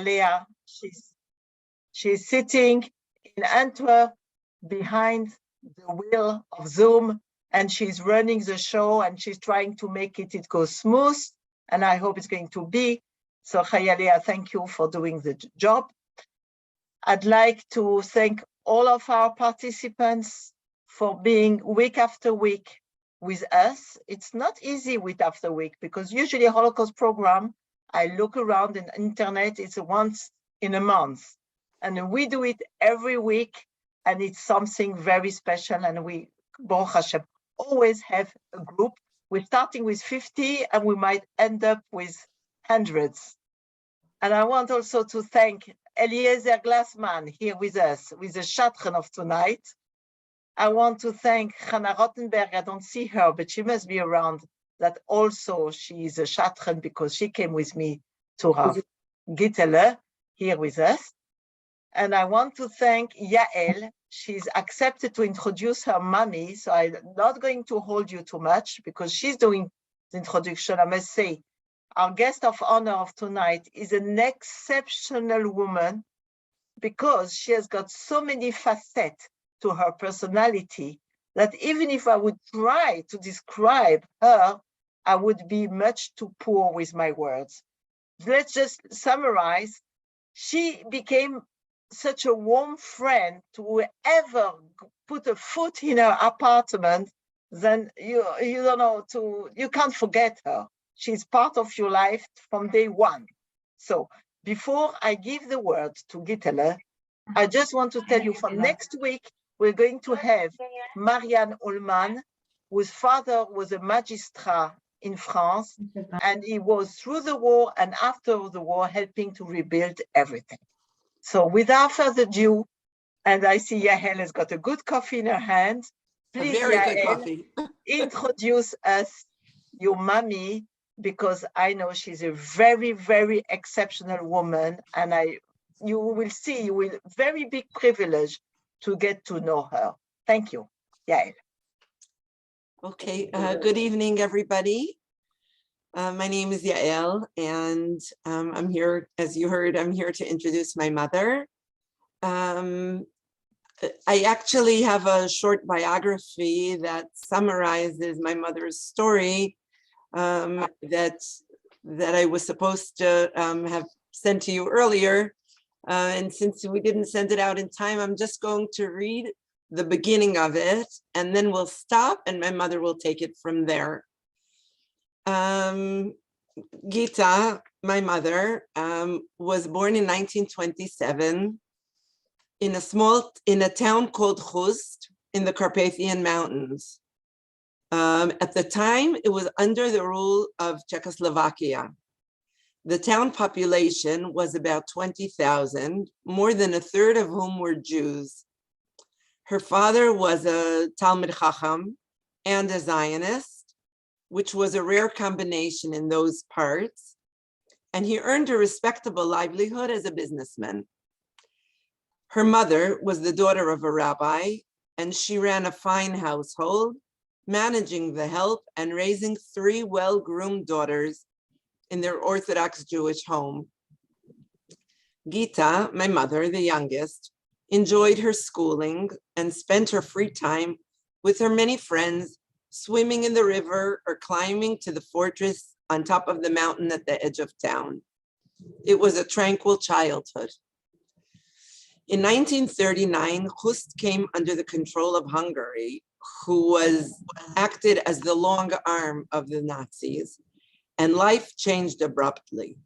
Leah, she's sitting in Antwerp behind the wheel of Zoom, and she's running the show, and she's trying to make it go smooth, and I hope it's going to be. So Leah, thank you for doing the job. I'd like to thank all of our participants for being week after week with us. It's not easy week after week, because usually a Holocaust program, I look around in internet, it's once in a month. And we do it every week, and it's something very special. And we, Baruch Hashem, always have a group. We're starting with 50, and we might end up with hundreds. And I want also to thank Eliezer Glassman here with us, with the Shatran of tonight. I want to thank Hannah Rottenberg. I don't see her, but she must be around. That also she is a Shatran, because she came with me to have Giselle here with us. And I want to thank Yael. She's accepted to introduce her mommy, so I'm not going to hold you too much because she's doing the introduction. I must say, our guest of honor of tonight is an exceptional woman, because she has got so many facets to her personality that even if I would try to describe her, I would be much too poor with my words. Let's just summarize. She became such a warm friend to whoever put a foot in her apartment, then you don't know, you can't forget her. She's part of your life from day one. So before I give the word to Giselle, I just want to tell you for next week, we're going to have Marianne Ullmann, whose father was a magistrat in France, and he was through the war and after the war helping to rebuild everything. So without further ado, and I see Yael has got a good coffee in her hand. Please, Yael, introduce us your mommy, because I know she's a very, very exceptional woman, and you will see, you will very big privilege to get to know her. Thank you, Yael. Okay, good evening, everybody. My name is Yael, and I'm here, as you heard, I'm here to introduce my mother. I actually have a short biography that summarizes my mother's story that I was supposed to have sent to you earlier. And since we didn't send it out in time, I'm just going to read the beginning of it, and then we'll stop and my mother will take it from there. Gita, my mother, was born in 1927 in a town called Khust in the Carpathian Mountains. At the time, it was under the rule of Czechoslovakia. The town population was about 20,000, more than a third of whom were Jews. Her father was a Talmid Chacham and a Zionist, which was a rare combination in those parts, and he earned a respectable livelihood as a businessman. Her mother was the daughter of a rabbi, and she ran a fine household, managing the help and raising 3 well-groomed daughters in their Orthodox Jewish home. Gita, my mother, the youngest, enjoyed her schooling and spent her free time with her many friends, swimming in the river or climbing to the fortress on top of the mountain at the edge of town. It was a tranquil childhood. In 1939, Khust came under the control of Hungary, who acted as the long arm of the Nazis, and life changed abruptly.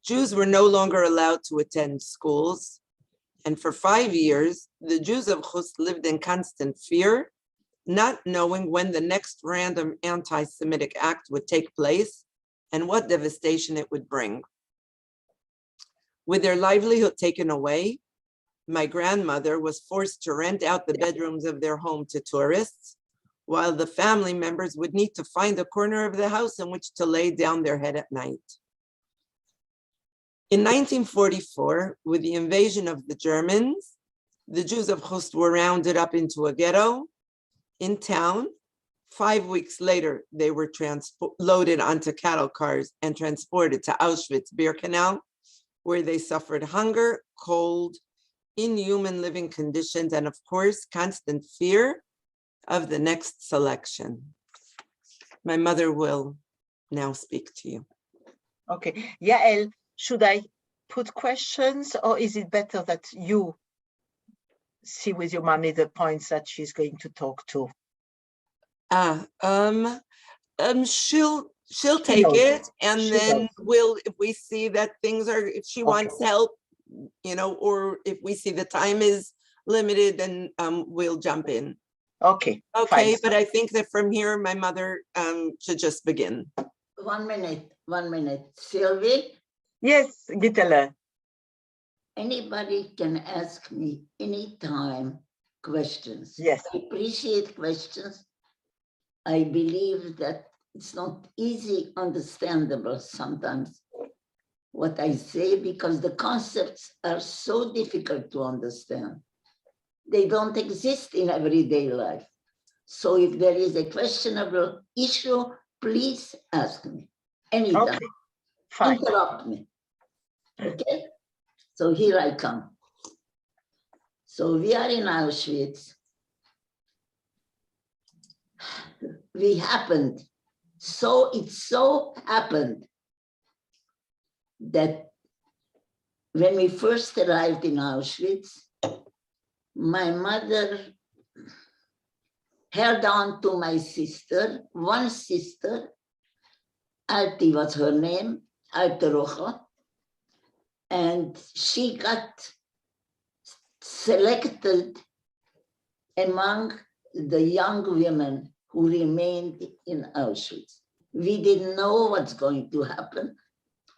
Jews were no longer allowed to attend schools, and for 5 years, the Jews of Khust lived in constant fear, not knowing when the next random anti-Semitic act would take place and what devastation it would bring. With their livelihood taken away, my grandmother was forced to rent out the bedrooms of their home to tourists, while the family members would need to find a corner of the house in which to lay down their head at night. In 1944, with the invasion of the Germans, the Jews of Khust were rounded up into a ghetto in town. 5 weeks later, they were loaded onto cattle cars and transported to Auschwitz, Birkenau, where they suffered hunger, cold, inhuman living conditions, and of course, constant fear of the next selection. My mother will now speak to you. Okay, Yael, should I put questions, or is it better that you see with your mommy the points that she's going to talk to? She'll take knows. it, and She then knows. we'll, if we see that things are, if she Okay. wants help, you know, or if we see the time is limited, then we'll jump in. Okay. Okay, Fine. but I think that from here, my mother should just begin. 1 minute, 1 minute. Sylvie, Yes, Giselle. anybody can ask me anytime questions. Yes. I appreciate questions. I believe that it's not easy understandable sometimes what I say, because the concepts are so difficult to understand. They don't exist in everyday life. So if there is a questionable issue, please ask me anytime. Okay. Fine. Interrupt me. Okay? So here I come. So we are in Auschwitz. We happened. So it so happened that when we first arrived in Auschwitz, my mother held on to my sister, one sister, Alti was her name, Alte Rocha, and she got selected among the young women who remained in Auschwitz. We didn't know what's going to happen,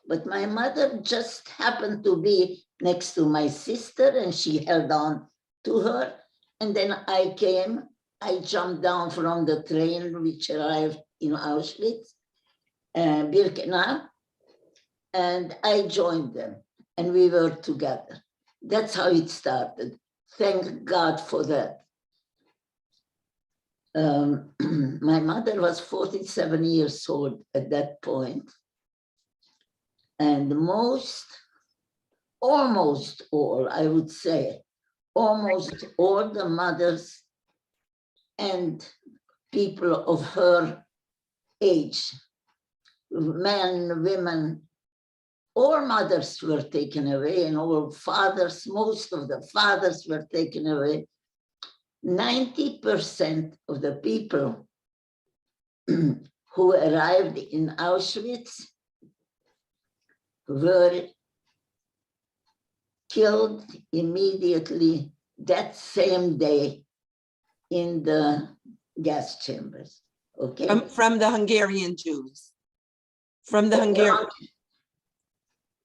but my mother just happened to be next to my sister, and she held on to her. And then I came, I jumped down from the train which arrived in Auschwitz, Birkenau, and I joined them, and we were together. That's how it started. Thank God for that. My mother was 47 years old at that point, and almost all, I would say, almost all the mothers and people of her age, men, women, all mothers were taken away, and all fathers, most of the fathers were taken away. 90% of the people who arrived in Auschwitz were killed immediately that same day in the gas chambers. Okay. From the Hungarian Jews. From the Hungarian.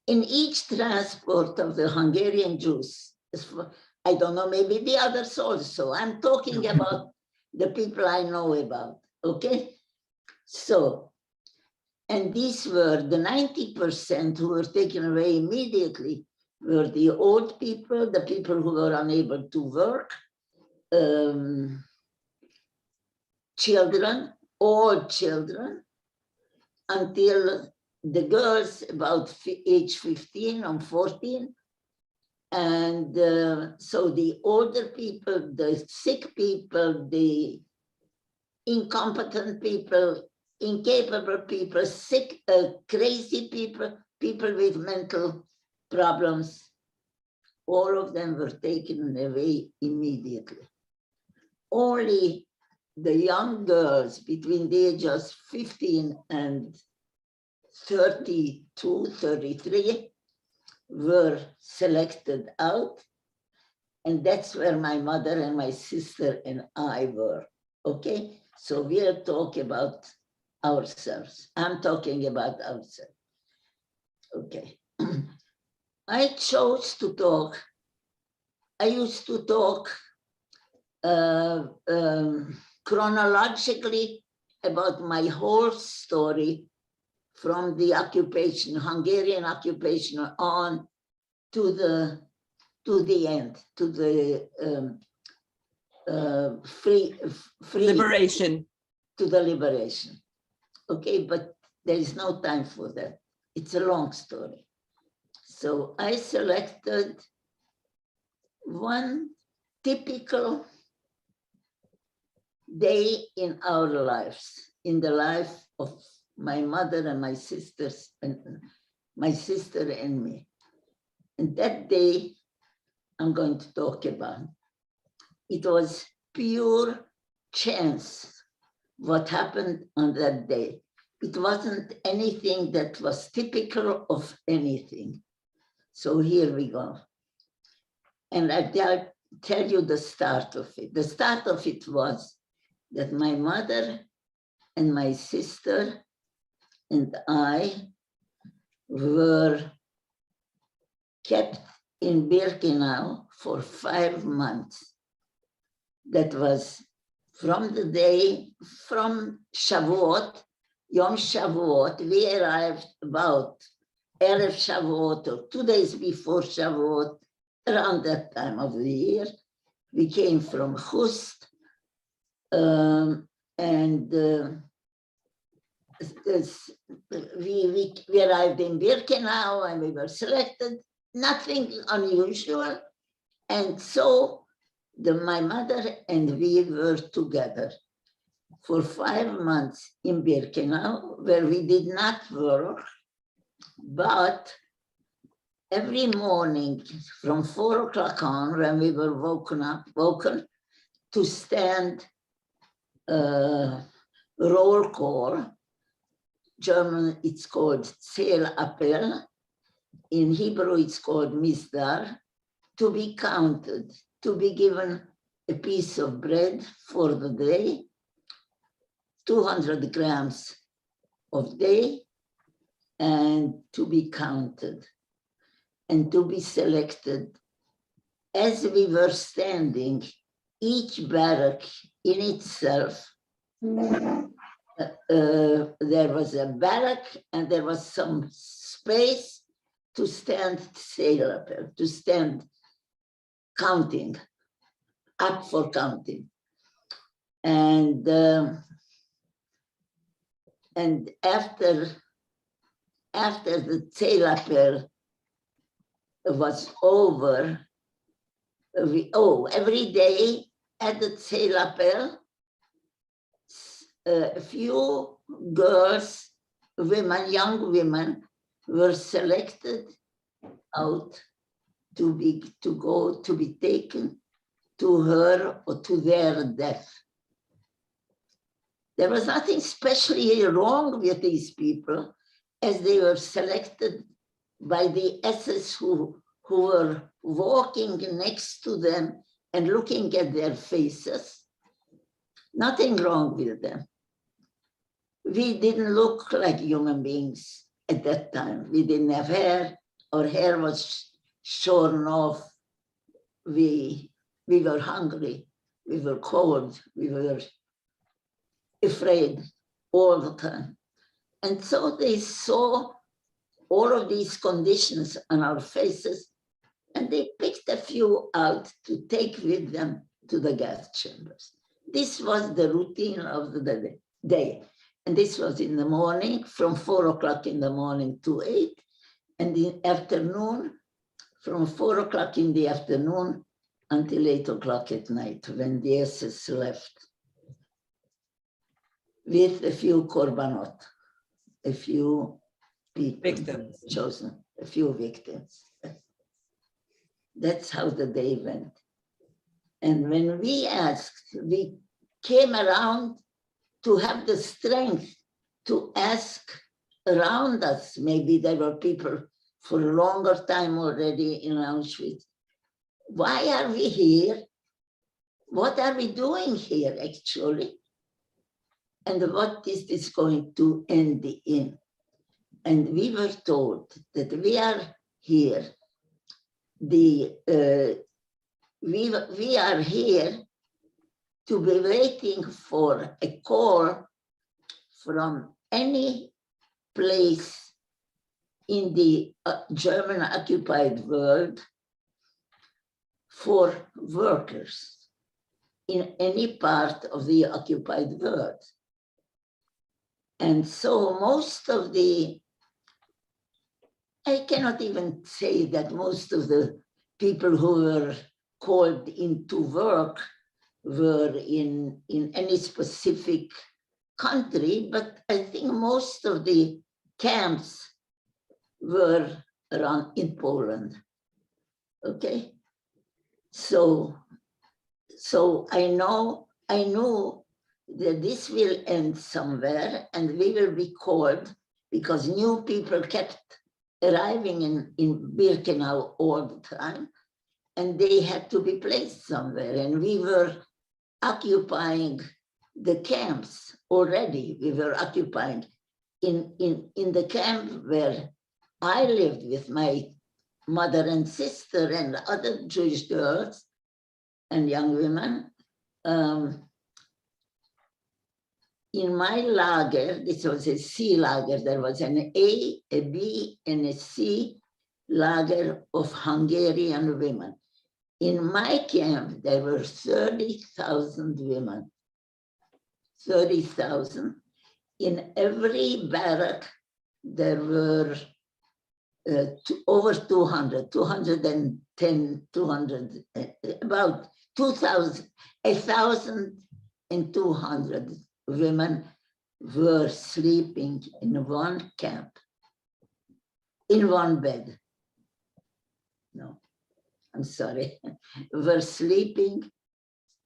In each transport of the Hungarian Jews, I don't know, maybe the others also. I'm talking about the people I know about, okay? So, and these were the 90% who were taken away immediately were the old people, the people who were unable to work, children, all children, until the girls about age 15 or 14. And so the older people, the sick people, the incompetent people, incapable people, sick, crazy people, people with mental problems, all of them were taken away immediately. Only the young girls between the ages 15 and 32, 33 were selected out. And that's where my mother and my sister and I were, okay? So we'll talk about ourselves. I'm talking about ourselves, okay? I chose to talk. I used to talk chronologically about my whole story from the occupation, Hungarian occupation on to the end, to the free Liberation. To the liberation. Okay, but there is no time for that. It's a long story. So I selected one typical day in our lives, in the life of my mother and my sisters, and my sister and me. And that day I'm going to talk about. It was pure chance what happened on that day. It wasn't anything that was typical of anything. So here we go. And I'll tell you the start of it. The start of it was that my mother and my sister and I were kept in Birkenau for 5 months. That was from the day, from Shavuot, Yom Shavuot, we arrived about Erev Shavuot or 2 days before Shavuot, around that time of the year. We came from Khust, and we arrived in Birkenau and we were selected, nothing unusual. And so my mother and we were together for 5 months in Birkenau, where we did not work, but every morning from 4 o'clock on, when we were woken to stand roll call. German, it's called Zählappell. In Hebrew, it's called Misdar. To be counted, to be given a piece of bread for the day, 200 grams of day, and to be counted and to be selected. As we were standing, each barrack in itself, there was a barrack and there was some space to stand Zählappell, to stand counting, up for counting. And after the Zählappell was over, every day at the Zählappell, a few girls, women, young women, were selected out to be taken to her or to their death. There was nothing especially wrong with these people, as they were selected by the SS who were walking next to them and looking at their faces. Nothing wrong with them. We didn't look like human beings at that time. We didn't have hair. Our hair was shorn off. We were hungry. We were cold. We were afraid all the time. And so they saw all of these conditions on our faces, and they picked a few out to take with them to the gas chambers. This was the routine of the day. And this was in the morning, from 4 o'clock in the morning to 8, and in the afternoon, from 4 o'clock in the afternoon until 8 o'clock at night, when the SS left, with a few korbanot, a few people Victims. chosen, a few victims. That's how the day went. And when we asked, we came around to have the strength to ask around us. Maybe there were people for a longer time already in Auschwitz. Why are we here? What are we doing here, actually? And what is this going to end in? And we were told that we are here. We are here to be waiting for a call from any place in the German occupied world for workers in any part of the occupied world. And so most of the I cannot even say that most of the people who were called into work were in any specific country, but I think most of the camps were around in Poland. Okay, so I knew that this will end somewhere and we will be called, because new people kept arriving in Birkenau all the time, and they had to be placed somewhere, and we were occupying the camps already. We were occupying in the camp where I lived with my mother and sister and other Jewish girls and young women. In my lager, this was a C lager, there was an A, a B, and a C lager of Hungarian women. In my camp, there were 30,000 women, 30,000. In every barrack, there were over 200, 210, 200, about 2,000, 1,200 women were sleeping in one camp, in one bed. No, I'm sorry, were sleeping.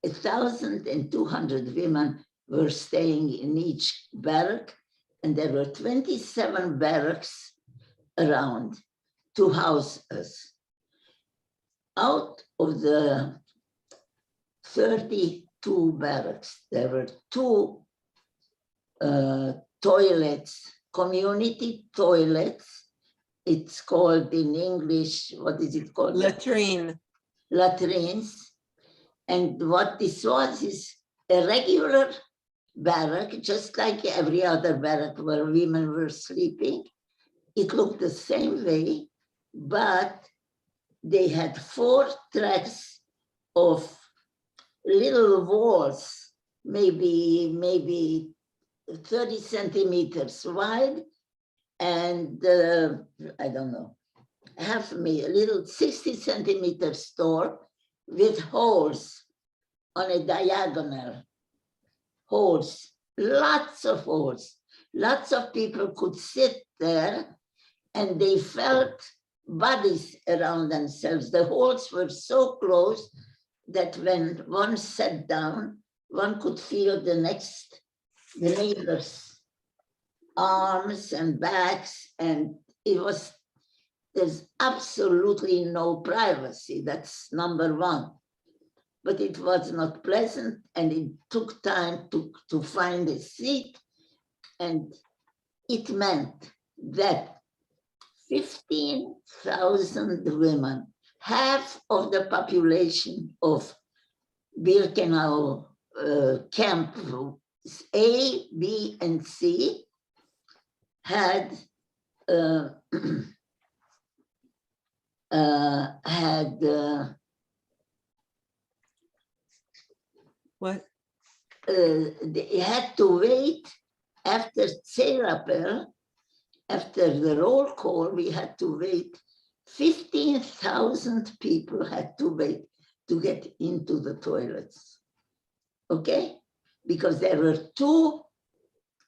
1,200 women were staying in each barrack, and there were 27 barracks around to house us. Out of the 32 barracks, there were 2 toilets, community toilets. It's called in English, what is it called? Latrine. Latrines. And what this was is a regular barrack, just like every other barrack where women were sleeping. It looked the same way, but they had 4 tracks of little walls, maybe 30 centimeters wide, and I don't know, half a little 60 centimeters tall, with holes on a diagonal, holes, lots of holes. Lots of people could sit there and they felt bodies around themselves. The holes were so close that when one sat down, one could feel the neighbor's arms and backs, and there's absolutely no privacy. That's number one. But it was not pleasant, and it took time to find a seat, and it meant that 15,000 women, half of the population of Birkenau camp A, B, and C, had What? They had to wait after therapy, after the roll call, we had to wait. 15,000 people had to wait to get into the toilets, okay? Because there were 2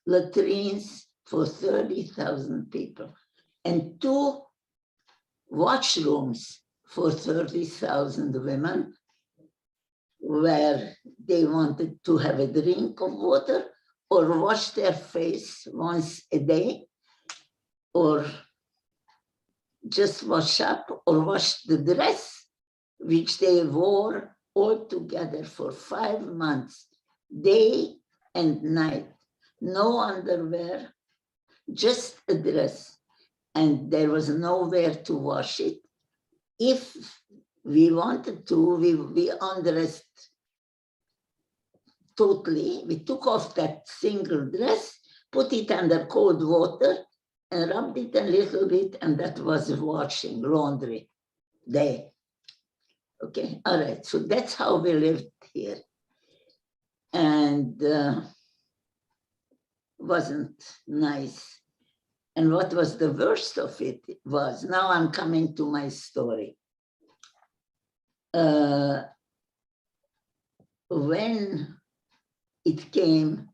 latrines for 30,000 people and 2 washrooms for 30,000 women, where they wanted to have a drink of water or wash their face once a day, or just wash up or wash the dress, which they wore all together for 5 months, day and night. No underwear, just a dress, and there was nowhere to wash it. If we wanted to, we undressed totally. We took off that single dress, put it under cold water, and rubbed it a little bit, and that was washing, laundry day. Okay, all right, so that's how we lived here. And wasn't nice. And what was the worst of it was, now I'm coming to my story. When it came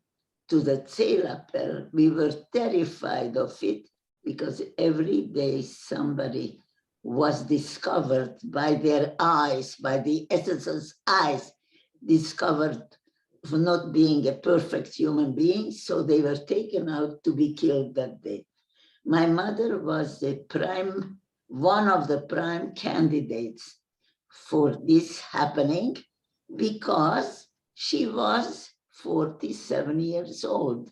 to the Zelappel, we were terrified of it because every day somebody was discovered by their eyes, by the SS's eyes, discovered for not being a perfect human being. So they were taken out to be killed that day. My mother was one of the prime candidates for this happening because she was 47 years old.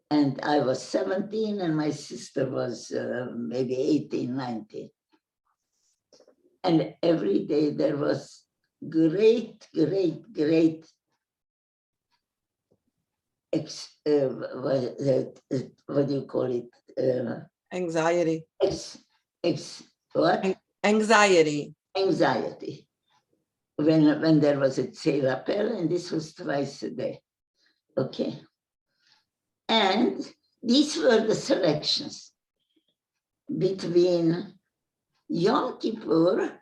And I was 17 and my sister was maybe 18, 19. And every day there was great what do you call it? Anxiety. What? Anxiety. Anxiety. When there was a Zelappel, and this was twice a day. Okay. And these were the selections between Yom Kippur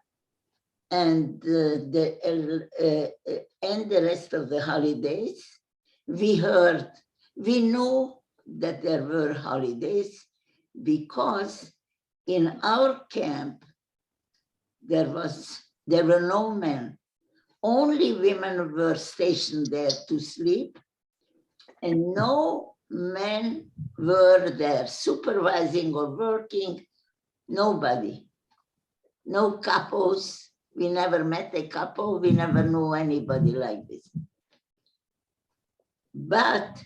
and the rest of the holidays. We knew that there were holidays because in our camp, there were no men. Only women were stationed there to sleep, and no men were there supervising or working. Nobody. No capos. We never met a capo. We never knew anybody like this. But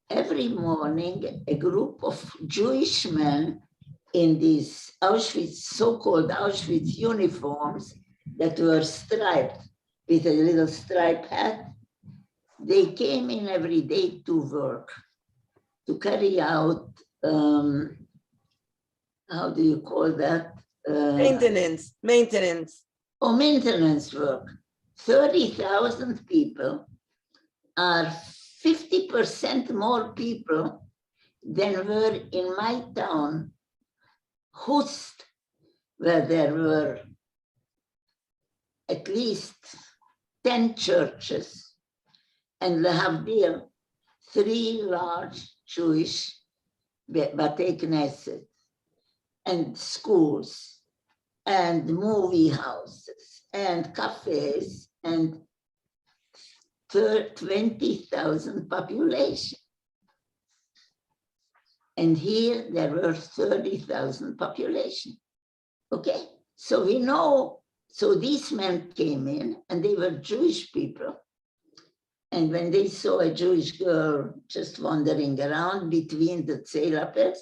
every morning, a group of Jewish men in these Auschwitz, so-called Auschwitz uniforms that were striped with a little striped hat, they came in every day to work, to carry out, how do you call that? Maintenance. Oh, maintenance work. 30,000 people are 50% more people than were in my town, Hust, where there were at least 10 churches, and Lehavdil, 3 large Jewish Batei Knesset, and schools, and movie houses, and cafes, and 20,000 population. And here there were 30,000 population. Okay, so we know, so these men came in and they were Jewish people. And when they saw a Jewish girl just wandering around between the Zelappels,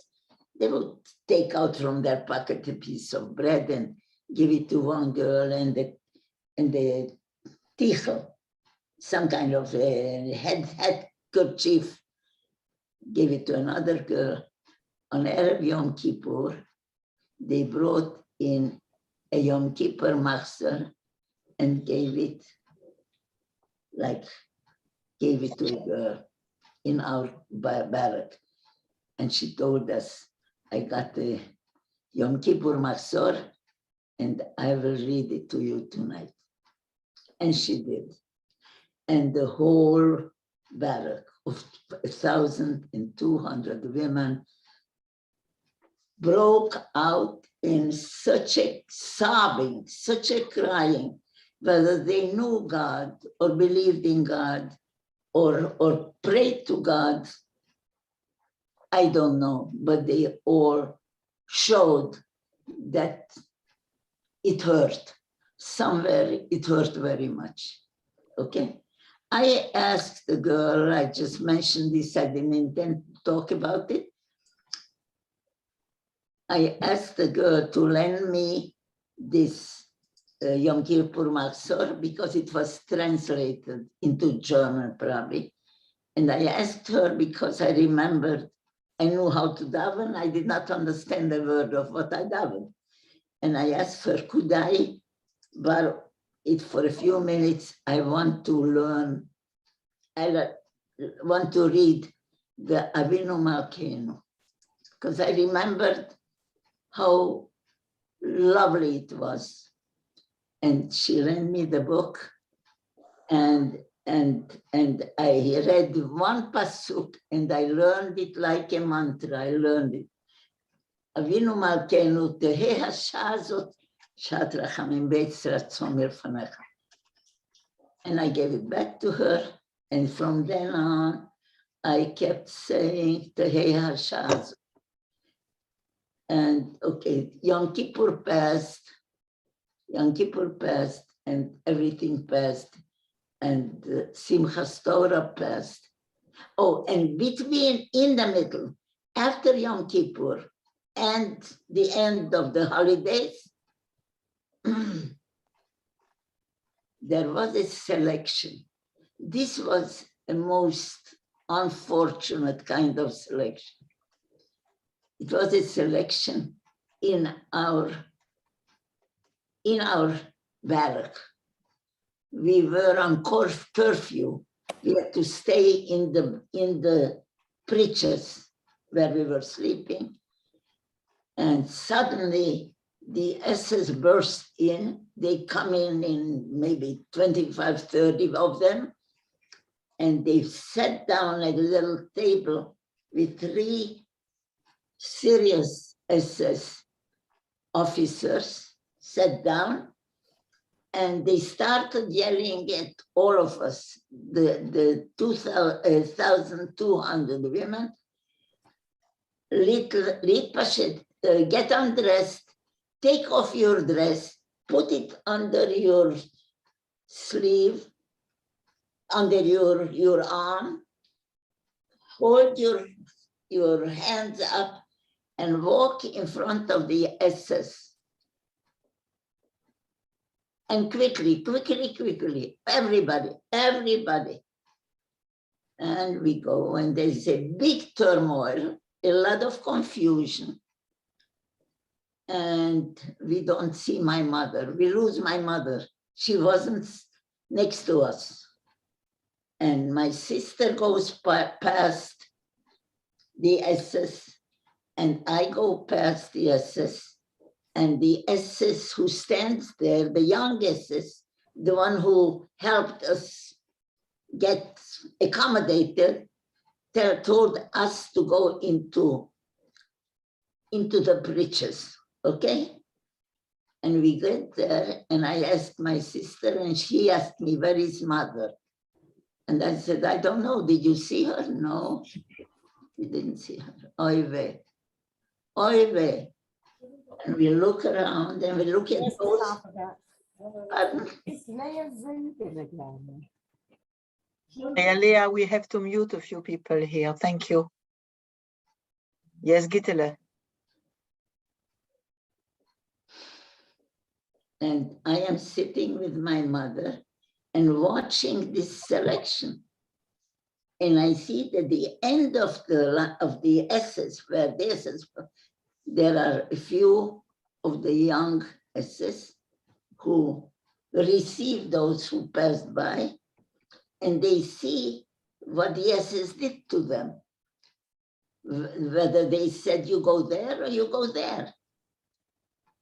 they would take out from their pocket a piece of bread and give it to one girl, and the tichel, some kind of a head kerchief, gave it to another girl. On Erev Yom Kippur, they brought in a Yom Kippur machzor and gave it to a girl in our barrack. And she told us, I got the Yom Kippur machzor and I will read it to you tonight. And she did. And the whole barrack of 1,200 women broke out in such a sobbing, such a crying, whether they knew God or believed in God or prayed to God, I don't know, but they all showed that it hurt. Somewhere it hurt very much. Okay. I asked the girl, I just mentioned this, I didn't intend to talk about it. I asked the girl to lend me this Yom Kippur machzor because it was translated into German probably. And I asked her because I remembered I knew how to daven. I did not understand a word of what I davened. And I asked her, could I borrow it for a few minutes? I want to learn, I want to read the Avinu Malkeinu. because I remembered how lovely it was. And she lent me the book, and I read one pasuk, and I learned it like a mantra. I learned it. Avinu malkeinu tehei hashah hazot shat rachamim beitz ratzon milfanecha. And I gave it back to her, and from then on, I kept saying tehei hashah hazot. And okay, Yom Kippur passed, and everything passed, and Simchas Torah passed. Oh, and between, in the middle, after Yom Kippur and the end of the holidays, there was a selection. This was a most unfortunate kind of selection. It was a selection in our barrack. We were on curfew. We had to stay in the breaches where we were sleeping. And suddenly the SS burst in. They come in maybe 25, 30 of them. And they sat down at a little table with 3 serious SS officers, sat down, and they started yelling at all of us, the 1,200 women, get undressed, take off your dress, put it under your sleeve, under your arm, hold your hands up, and walk in front of the SS. And quickly, everybody. And we go, and there's a big turmoil, a lot of confusion. And we don't see my mother. We lose my mother. She wasn't next to us. And my sister goes past the SS, and I go past the SS, and the SS who stands there, the young SS, the one who helped us get accommodated, told us to go into the breaches, okay? And we get there, and I asked my sister, and she asked me, where is mother? And I said, I don't know, did you see her? No, we didn't see her. Oy vey. And we look around and we look at those. Leah, we have to mute a few people here. Thank you. Yes, Giselle. And I am sitting with my mother and watching this selection. And I see that the end of the SS, where the SS, there are a few of the young SS who receive those who passed by, and they see what the SS did to them. Whether they said, you go there or you go there.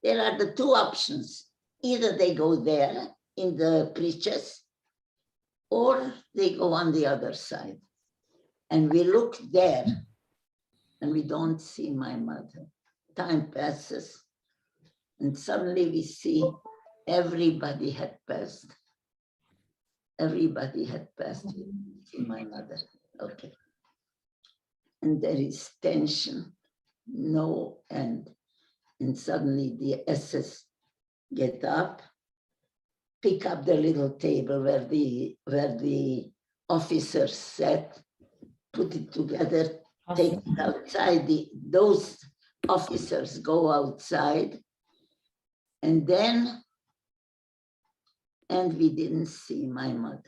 There are the 2 options. Either they go there in the breaches, or they go on the other side. And we look there, and we don't see my mother. Time passes, and suddenly we see everybody had passed. Everybody had passed. We see my mother. Okay. And there is tension, no end. And suddenly the SS get up, pick up the little table where the officers sat, put it together, take it outside. Those officers go outside, and we didn't see my mother.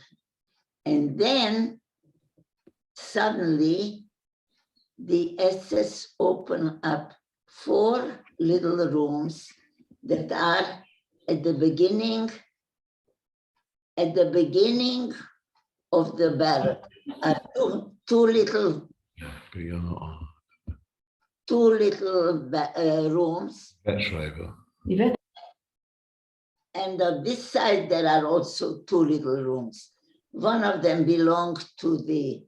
And then suddenly the SS open up 4 little rooms that are at the beginning of the barrack, are two little two little rooms. Yvette. And on this side, there are also two little rooms. One of them belonged to the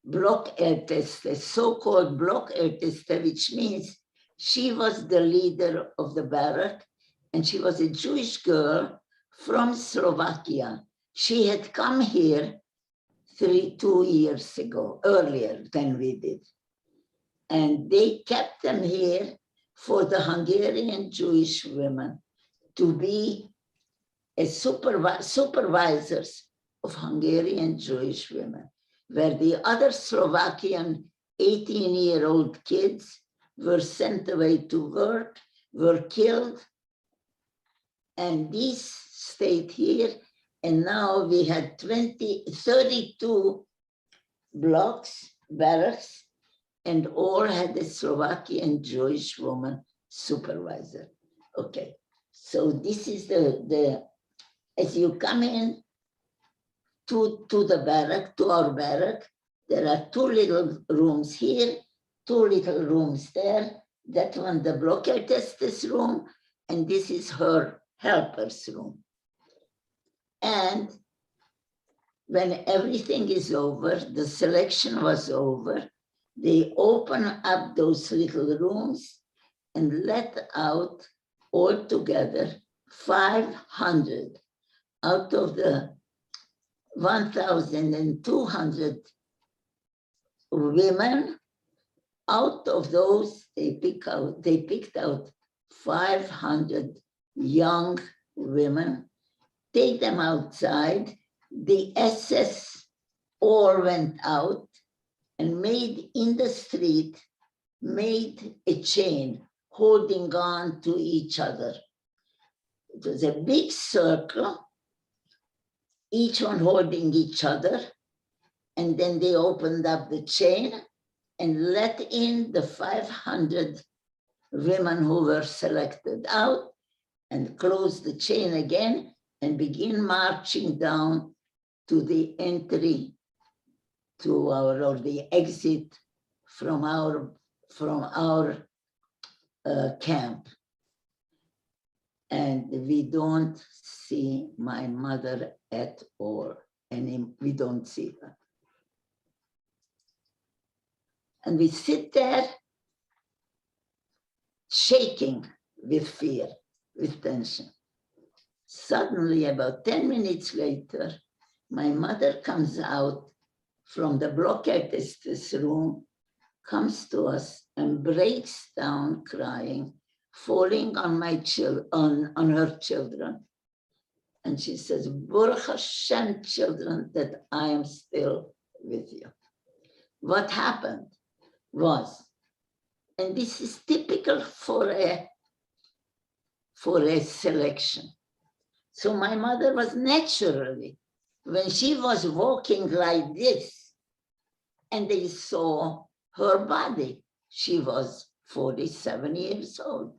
Blockälteste, so-called Blockälteste, which means she was the leader of the barrack, and she was a Jewish girl from Slovakia. She had come here 2 years ago, earlier than we did. And they kept them here for the Hungarian Jewish women to be as supervisors of Hungarian Jewish women, where the other Slovakian 18-year-old kids were sent away to work, were killed, and these stayed here. And now we had 32 blocks, barracks, and all had a Slovakian Jewish woman supervisor. Okay, so this is as you come in to the barrack, to our barrack, there are two little rooms here, two little rooms there. That one, the Blockälteste's room, and this is her helper's room. And when everything is over, the selection was over, they open up those little rooms and let out altogether 500 out of the 1,200 women. Out of those, they picked out 500 young women, take them outside. The SS all went out and made in the street, made a chain holding on to each other. It was a big circle, each one holding each other. And then they opened up the chain and let in the 500 women who were selected out, and closed the chain again and begin marching down to the entry to our, or the exit from our camp. And we don't see my mother at all, and we don't see her. And we sit there shaking with fear, with tension. Suddenly, about 10 minutes later, my mother comes out from the Blockälteste's room, comes to us and breaks down crying, falling on on her children. And she says, Baruch Hashem, children, that I am still with you. What happened was, and this is typical for a selection. So my mother was naturally, when she was walking like this, and they saw her body, she was 47 years old.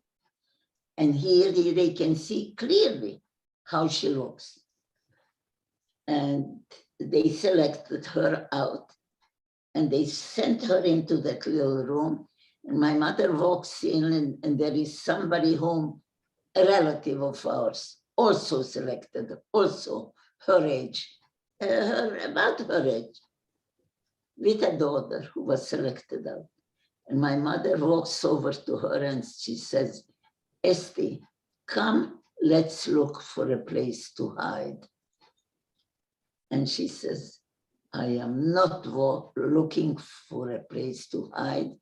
And here they can see clearly how she looks. And they selected her out, and they sent her into that little room. And my mother walks in, and there is somebody home, a relative of ours, also selected, also her age, about her age, with a daughter who was selected out. And my mother walks over to her and she says, Esti, come, let's look for a place to hide. And she says, I am not looking for a place to hide,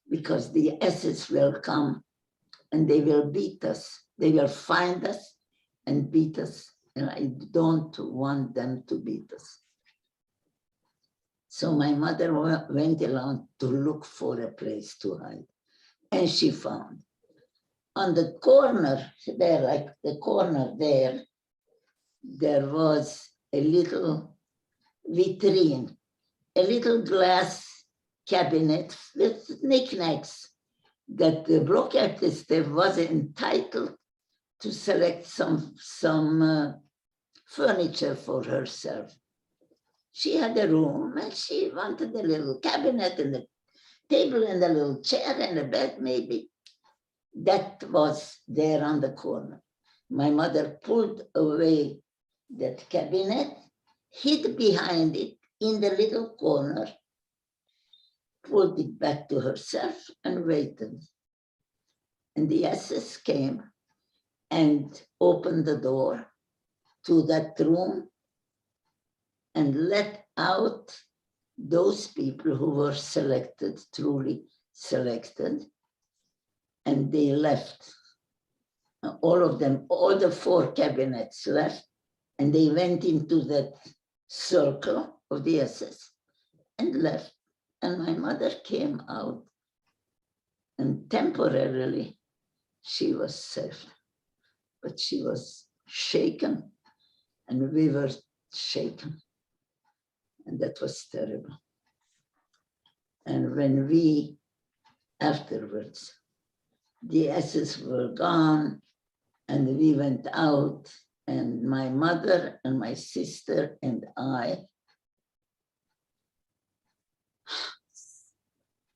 because the SS will come and they will beat us. They will find us and beat us. And I don't want them to beat us. So my mother went along to look for a place to hide. And she found. On the corner there, like the corner there, there was a little vitrine, a little glass cabinet with knickknacks that the Blockälteste was entitled to select some furniture for herself. She had a room and she wanted a little cabinet and a table and a little chair and a bed maybe. That was there on the corner. My mother pulled away that cabinet, hid behind it in the little corner, pulled it back to herself and waited. And the SS came and opened the door to that room and let out those people who were selected, truly selected, and they left. All of them, all the 4 cabinets left, and they went into that circle of the SS and left. And my mother came out, and temporarily she was safe, but she was shaken, and we were shaken. And that was terrible. And when we, afterwards, the SS were gone, and we went out, and my mother and my sister and I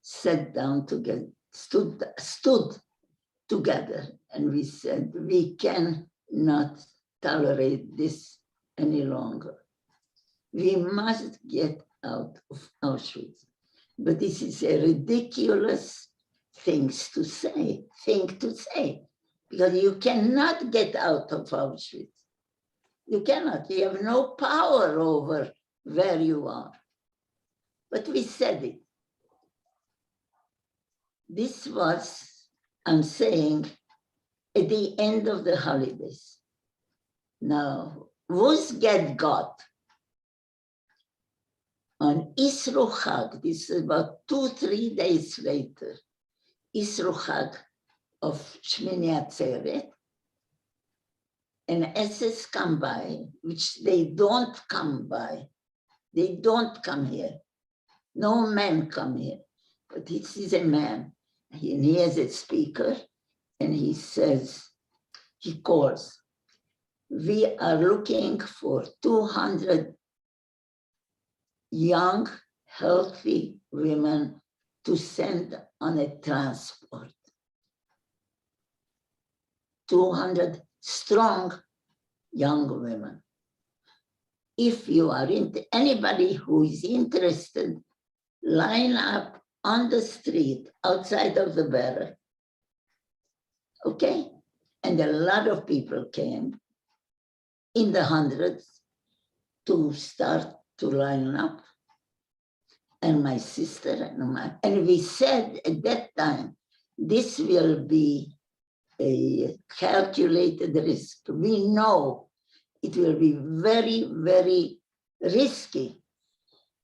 sat down together, stood together, and we said, we cannot tolerate this any longer. We must get out of Auschwitz. But this is a ridiculous thing to say, because you cannot get out of Auschwitz. You cannot, you have no power over where you are. But we said it. This was, I'm saying, at the end of the holidays. Now, was get got on Isru Chag, this is about 2-3 days later, Isru Chag of Shmini Atzeret, an SS come by, which they don't come by. They don't come here. No men come here. But this is a man, and he has a speaker, and he says, he calls, we are looking for 200 young, healthy women to send on a transport. 200 strong young women. If you are anybody who is interested, line up on the street outside of the barrack. Okay? And a lot of people came in the hundreds to start to line up. And my sister and we said at that time, this will be a calculated risk. We know it will be very, very risky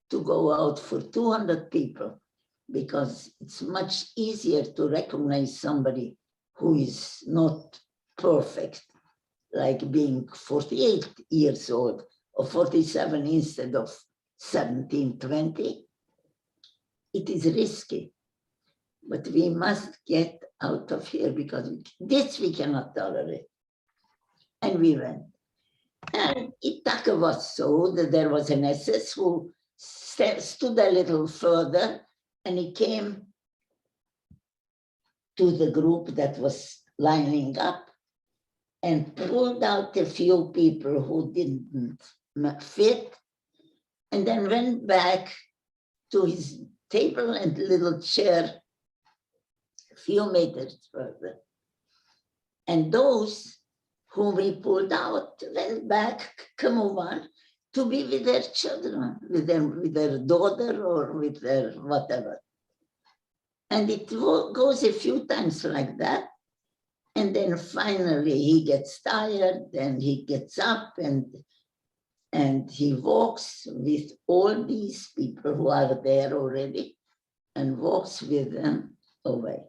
to go out for 200 people, because it's much easier to recognize somebody who is not perfect, like being 48 years old or 47 instead of 17, 20. It is risky, but we must get out of here because this we cannot tolerate. And we went. And Ithaca was so that there was an SS who stood a little further, and he came to the group that was lining up and pulled out a few people who didn't fit, and then went back to his table and little chair a few meters further. And those whom we pulled out went back, come on, to be with their children, with their daughter or with their whatever. And it goes a few times like that. And then finally he gets tired and he gets up and he walks with all these people who are there already and walks with them away.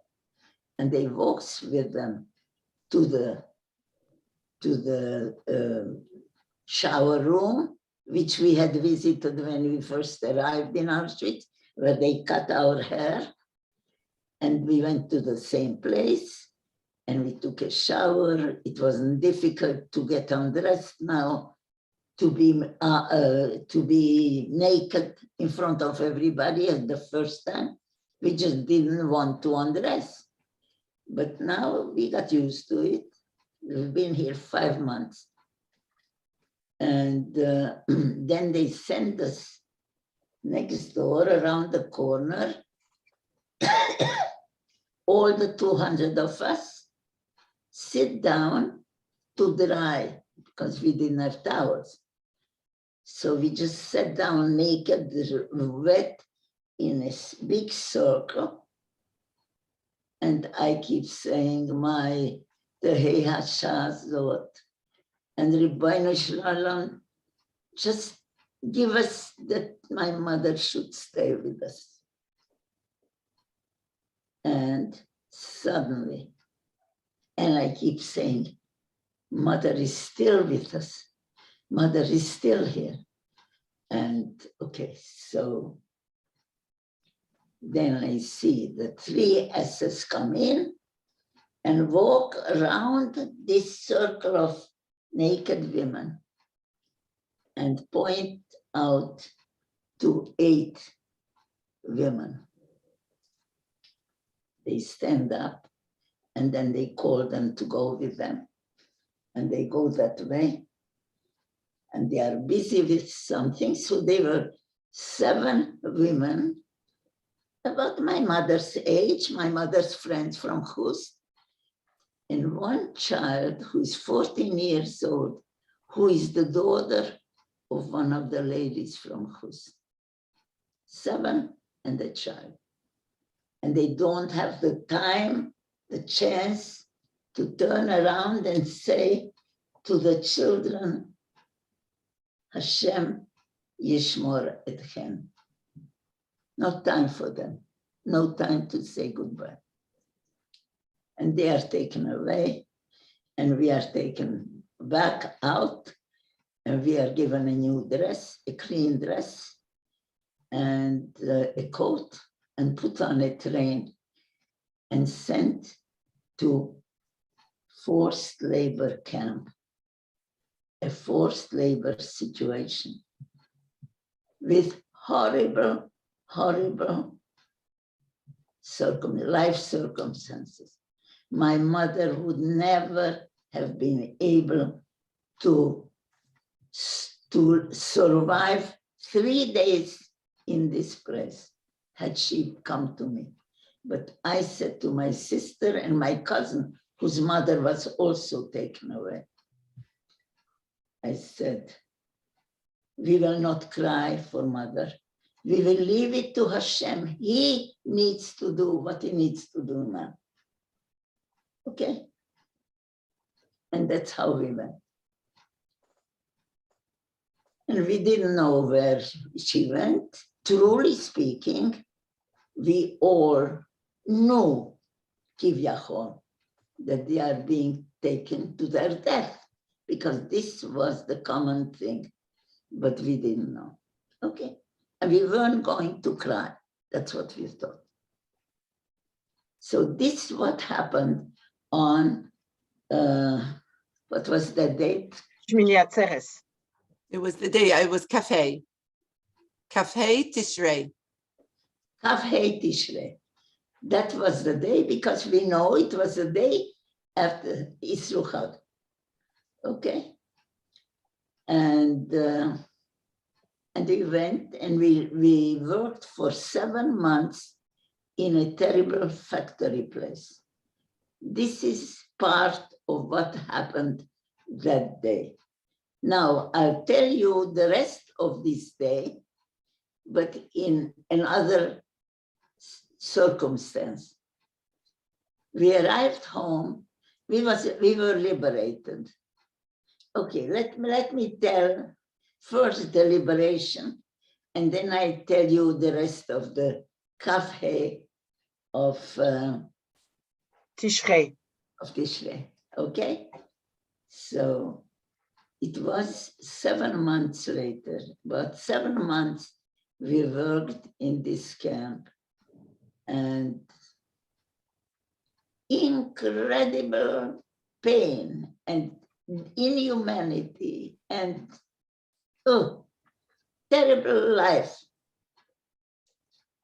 And they walks with them to the shower room, which we had visited when we first arrived in Auschwitz, where they cut our hair. And we went to the same place and we took a shower. It wasn't difficult to get undressed now, to be naked in front of everybody at the first time. We just didn't want to undress. But now we got used to it. We've been here 5 months. And then they sent us next door around the corner, all the 200 of us sit down to dry because we didn't have towels. So we just sat down naked, wet, in a big circle. And I keep saying the Tehei Hashazot and Ribbono Shel Olam, just give us that my mother should stay with us. And suddenly, and I keep saying, Mother is still with us. Mother is still here. And okay, so then I see the 3 SS come in and walk around this circle of naked women and point out to 8 women. They stand up and then they call them to go with them. And they go that way. And they are busy with something. So they were 7 women about my mother's age, my mother's friends from Hus, and 1 child who is 14 years old, who is the daughter of one of the ladies from Hus. 7 and a child. And they don't have the time, the chance to turn around and say to the children, Hashem Yishmor Etchem. No time for them, no time to say goodbye. And they are taken away, and we are taken back out, and we are given a new dress, a clean dress, and a coat, and put on a train, and sent to forced labor camp, a forced labor situation with horrible, horrible life circumstances. My mother would never have been able to survive 3 days in this place had she come to me. But I said to my sister and my cousin, whose mother was also taken away, I said, we will not cry for mother. We will leave it to Hashem. He needs to do what he needs to do now. Okay? And that's how we went. And we didn't know where she went. Truly speaking, we all knew, Kivyachol, that they are being taken to their death, because this was the common thing, but we didn't know. Okay? And we weren't going to cry. That's what we thought. So this is what happened on, what was the date? Shmini Atzeres. It was the day, it was Kafei Tishrei. Kafei Tishrei. That was the day, because we know it was the day after Isru Chag. Okay? And we went and we worked for 7 months in a terrible factory place. This is part of what happened that day. Now, I'll tell you the rest of this day, but in another circumstance. We arrived home, we were liberated. Okay, let me tell first the liberation, and then I tell you the rest of the Kafhe of Tishrei. Okay? So it was 7 months later, about 7 months we worked in this camp, and incredible pain and inhumanity and Oh, terrible life.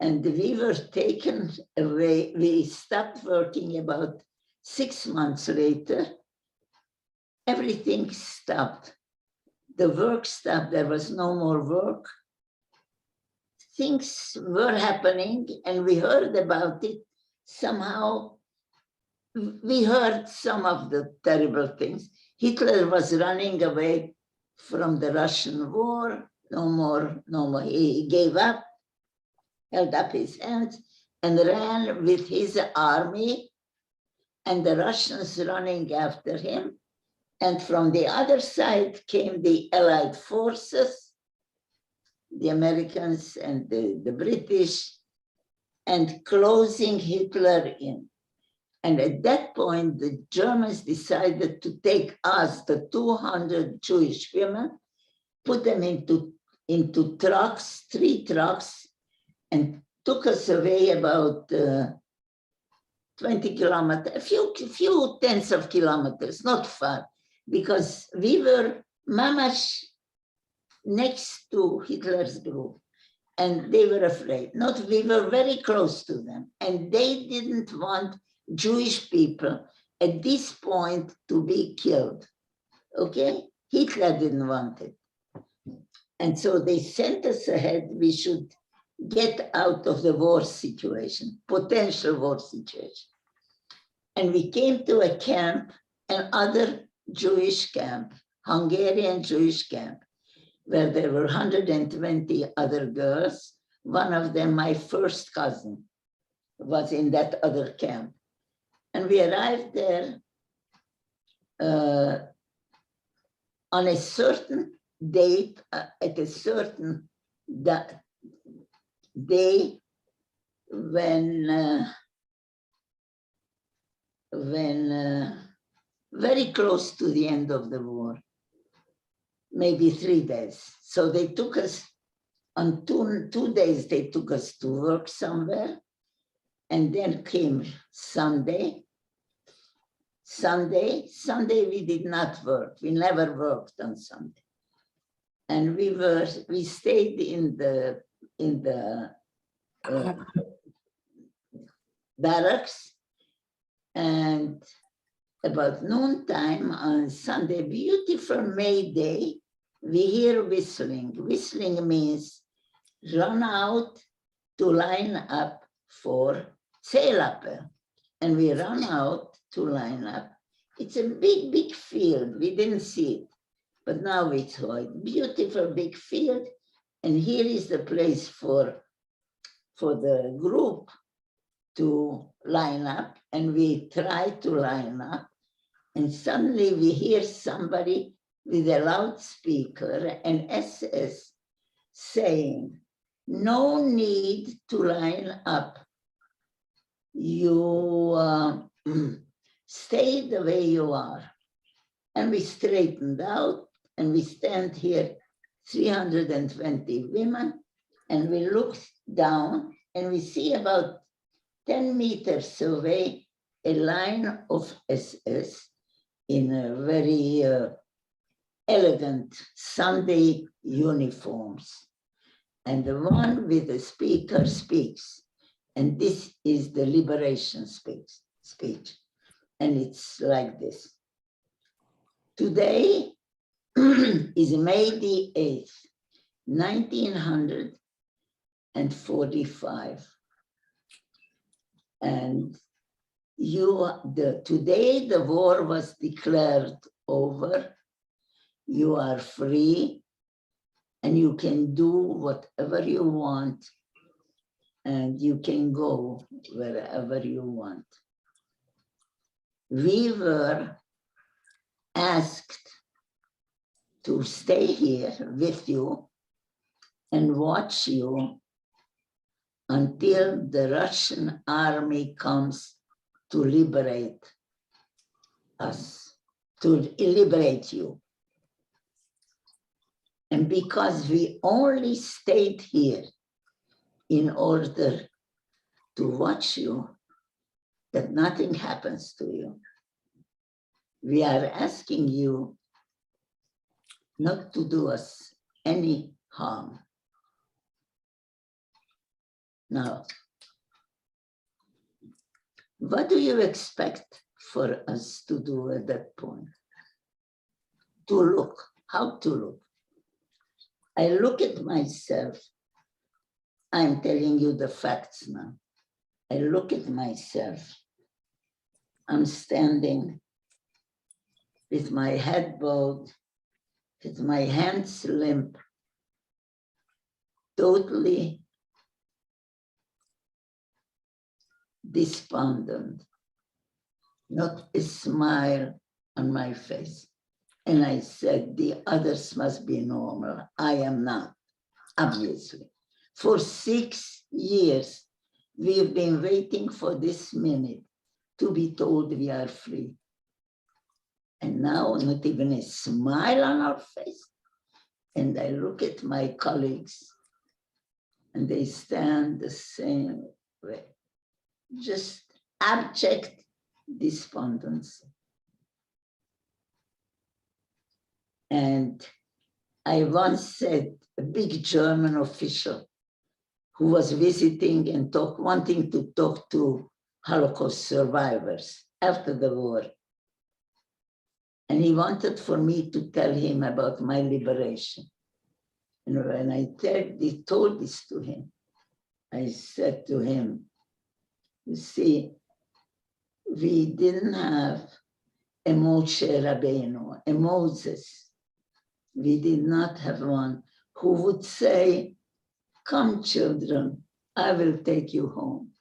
And we were taken away. We stopped working about 6 months later. Everything stopped. The work stopped. There was no more work. Things were happening and we heard about it. Somehow we heard some of the terrible things. Hitler was running away from the Russian war. No more. He gave up, held up his hands and ran with his army, and the Russians running after him. And from the other side came the Allied forces, the Americans and the British, and closing Hitler in. And at that point, the Germans decided to take us, the 200 Jewish women, put them into trucks, 3 trucks, and took us away about 20 kilometers, a few tens of kilometers, not far, because we were mamash next to Hitler's group, and they were afraid. We were very close to them, and they didn't want Jewish people at this point to be killed, okay? Hitler didn't want it. And so they sent us ahead. We should get out of the war situation, potential war situation. And we came to a camp, another Jewish camp, Hungarian Jewish camp, where there were 120 other girls. One of them, my first cousin, was in that other camp. And we arrived there on a certain date, at a certain day when very close to the end of the war, maybe 3 days. So they took us on 2 days, they took us to work somewhere. And then came Sunday. Sunday we did not work. We never worked on Sunday. And we stayed in the barracks. And about noontime on Sunday, beautiful May day, we hear whistling. Whistling means run out to line up for Zeelappe. And we run out to line up. It's a big, big field. We didn't see it, but now we saw it. Beautiful big field. And here is the place for the group to line up. And we try to line up. And suddenly we hear somebody with a loudspeaker, an SS, saying, "No need to line up. You stay the way you are." And we straightened out and we stand here, 320 women, and we look down and we see about 10 meters away a line of SS in a very elegant Sunday uniforms. And the one with the speaker speaks. And this is the liberation speech. And it's like this. Today is May the 8th, 1945. And today the war was declared over. You are free and you can do whatever you want. And you can go wherever you want. We were asked to stay here with you and watch you until the Russian army comes to liberate us, to liberate you. And because we only stayed here in order to watch you, that nothing happens to you. We are asking you not to do us any harm. Now, what do you expect for us to do at that point? To look, how to look? I look at myself. I'm telling you the facts now. I look at myself. I'm standing with my head bowed, with my hands limp, totally despondent, not a smile on my face. And I said, the others must be normal. I am not, obviously. For 6 years, we've been waiting for this minute to be told we are free. And now not even a smile on our face. And I look at my colleagues and they stand the same way. Just abject despondency. And I once said, a big German official who was visiting and wanting to talk to Holocaust survivors after the war. And he wanted for me to tell him about my liberation. And when I told this to him, I said to him, you see, we didn't have a Moshe Rabbeinu, a Moses. We did not have one who would say, come children, I will take you home.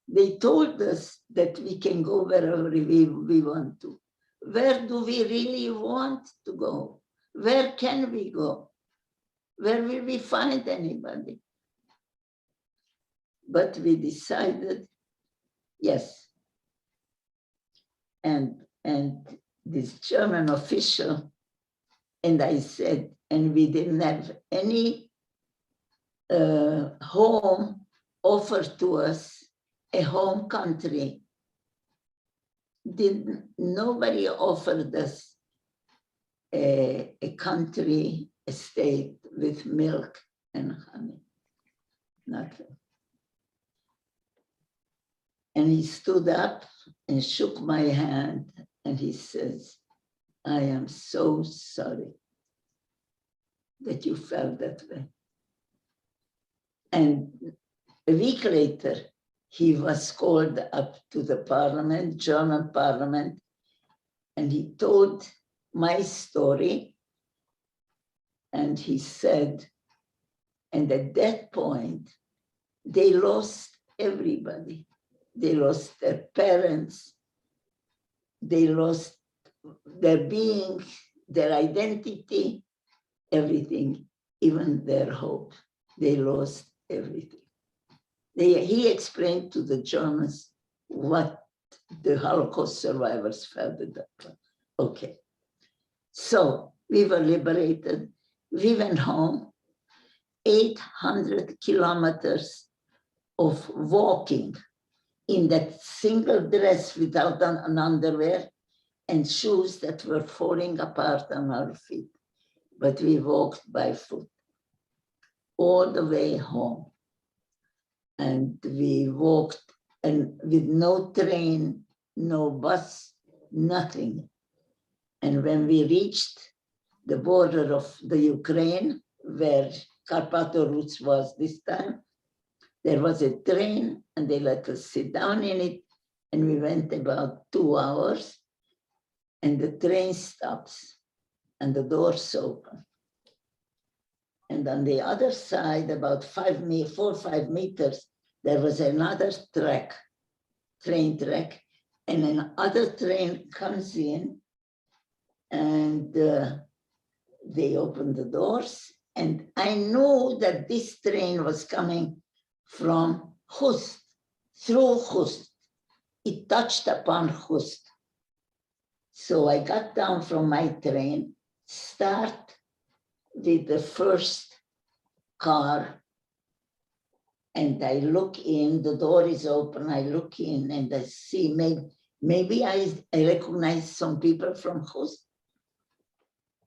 They told us that we can go wherever we want to. Where do we really want to go? Where can we go? Where will we find anybody? But we decided, yes. And this German official, and I said, and we didn't have any home offered to us, a home country. Nobody offered us a country, a state with milk and honey, nothing. And he stood up and shook my hand and he says, I am so sorry that you felt that way. And a week later, he was called up to the parliament, German parliament, and he told my story. And he said, and at that point, they lost everybody. They lost their parents. They lost their being, their identity, everything, even their hope. They lost everything. He explained to the Germans what the Holocaust survivors felt at that point. Okay, so we were liberated. We went home, 800 kilometers of walking in that single dress without an underwear and shoes that were falling apart on our feet. But we walked by foot all the way home. And we walked and with no train, no bus, nothing. And when we reached the border of the Ukraine, where Carpathia was this time, there was a train and they let us sit down in it. And we went about 2 hours and the train stops and the doors open. And on the other side, about 4 or 5 meters, there was another train track, and another train comes in and they open the doors. And I knew that this train was coming from Khust, through Khust. It touched upon Khust. So I got down from my train, start with the first car, and I look in, the door is open, I look in and I see maybe I recognize some people from Khust.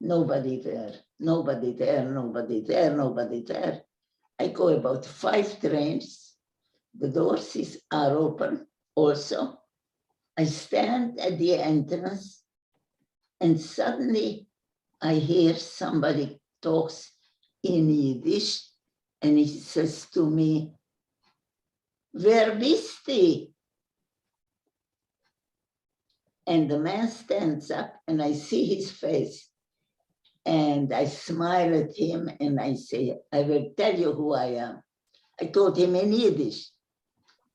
Nobody there, nobody there, nobody there, nobody there. I go about 5 trains. The doors are open also. I stand at the entrance and suddenly I hear somebody talks in Yiddish and he says to me, "Wer bist du?" And the man stands up and I see his face and I smile at him and I say, "I will tell you who I am." I told him in Yiddish.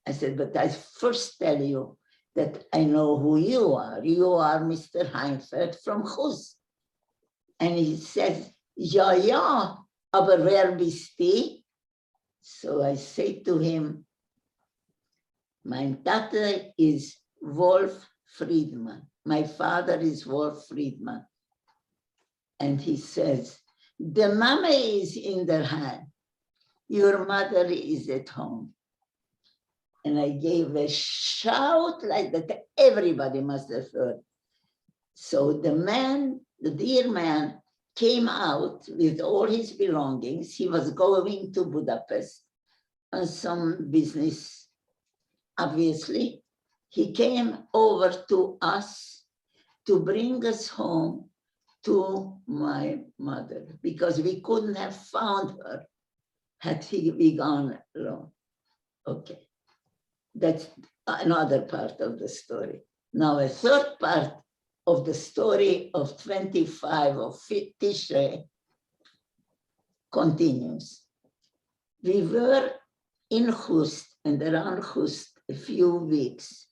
I said, "But I first tell you that I know who you are. You are Mr. Heinfeld from Hus." And he says, "Ja, ja, aber wer bist du?" So I say to him, "Mein Tate is Wolf Friedman. My father is Wolf Friedman." And he says, "The mama is in their hand. Your mother is at home." And I gave a shout like that everybody must have heard. So the man, the dear man, came out with all his belongings. He was going to Budapest on some business, obviously. He came over to us to bring us home to my mother because we couldn't have found her had he been gone alone. Okay. That's another part of the story. Now, a third part of the story of 25 of Tishrei continues. We were in Hust and around Hust a few weeks.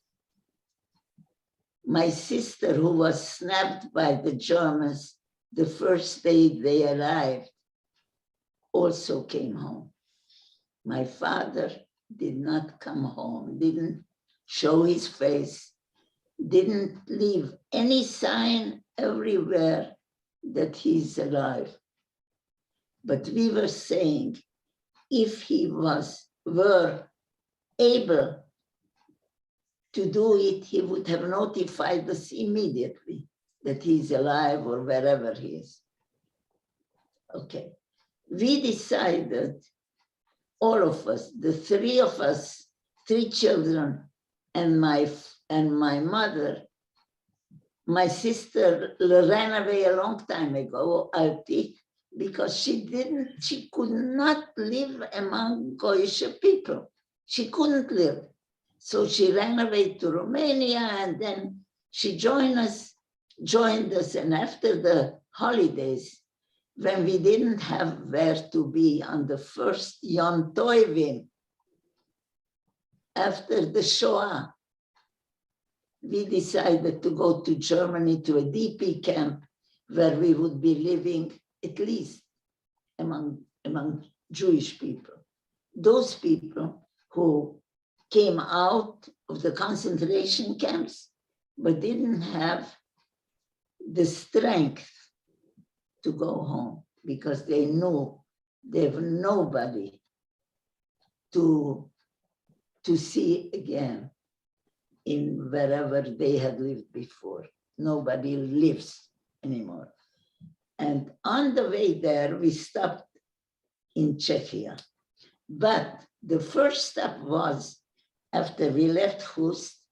My sister, who was snapped by the Germans the first day they arrived, also came home. My father did not come home, didn't show his face, didn't leave any sign everywhere that he's alive. But we were saying, if he were able to do it, he would have notified us immediately that he's alive or wherever he is. Okay, we decided, all of us, the 3 of us, 3 children, and my mother. My sister ran away a long time ago, Alti, because she could not live among Goyish people. She couldn't live. So she ran away to Romania and then she joined us, and after the holidays, when we didn't have where to be on the first Yom Tovim, after the Shoah, we decided to go to Germany to a DP camp where we would be living at least among Jewish people. Those people who came out of the concentration camps but didn't have the strength to go home because they knew they have nobody to see again in wherever they had lived before. Nobody lives anymore. And on the way there, we stopped in Czechia. But the first stop was, after we left Hust,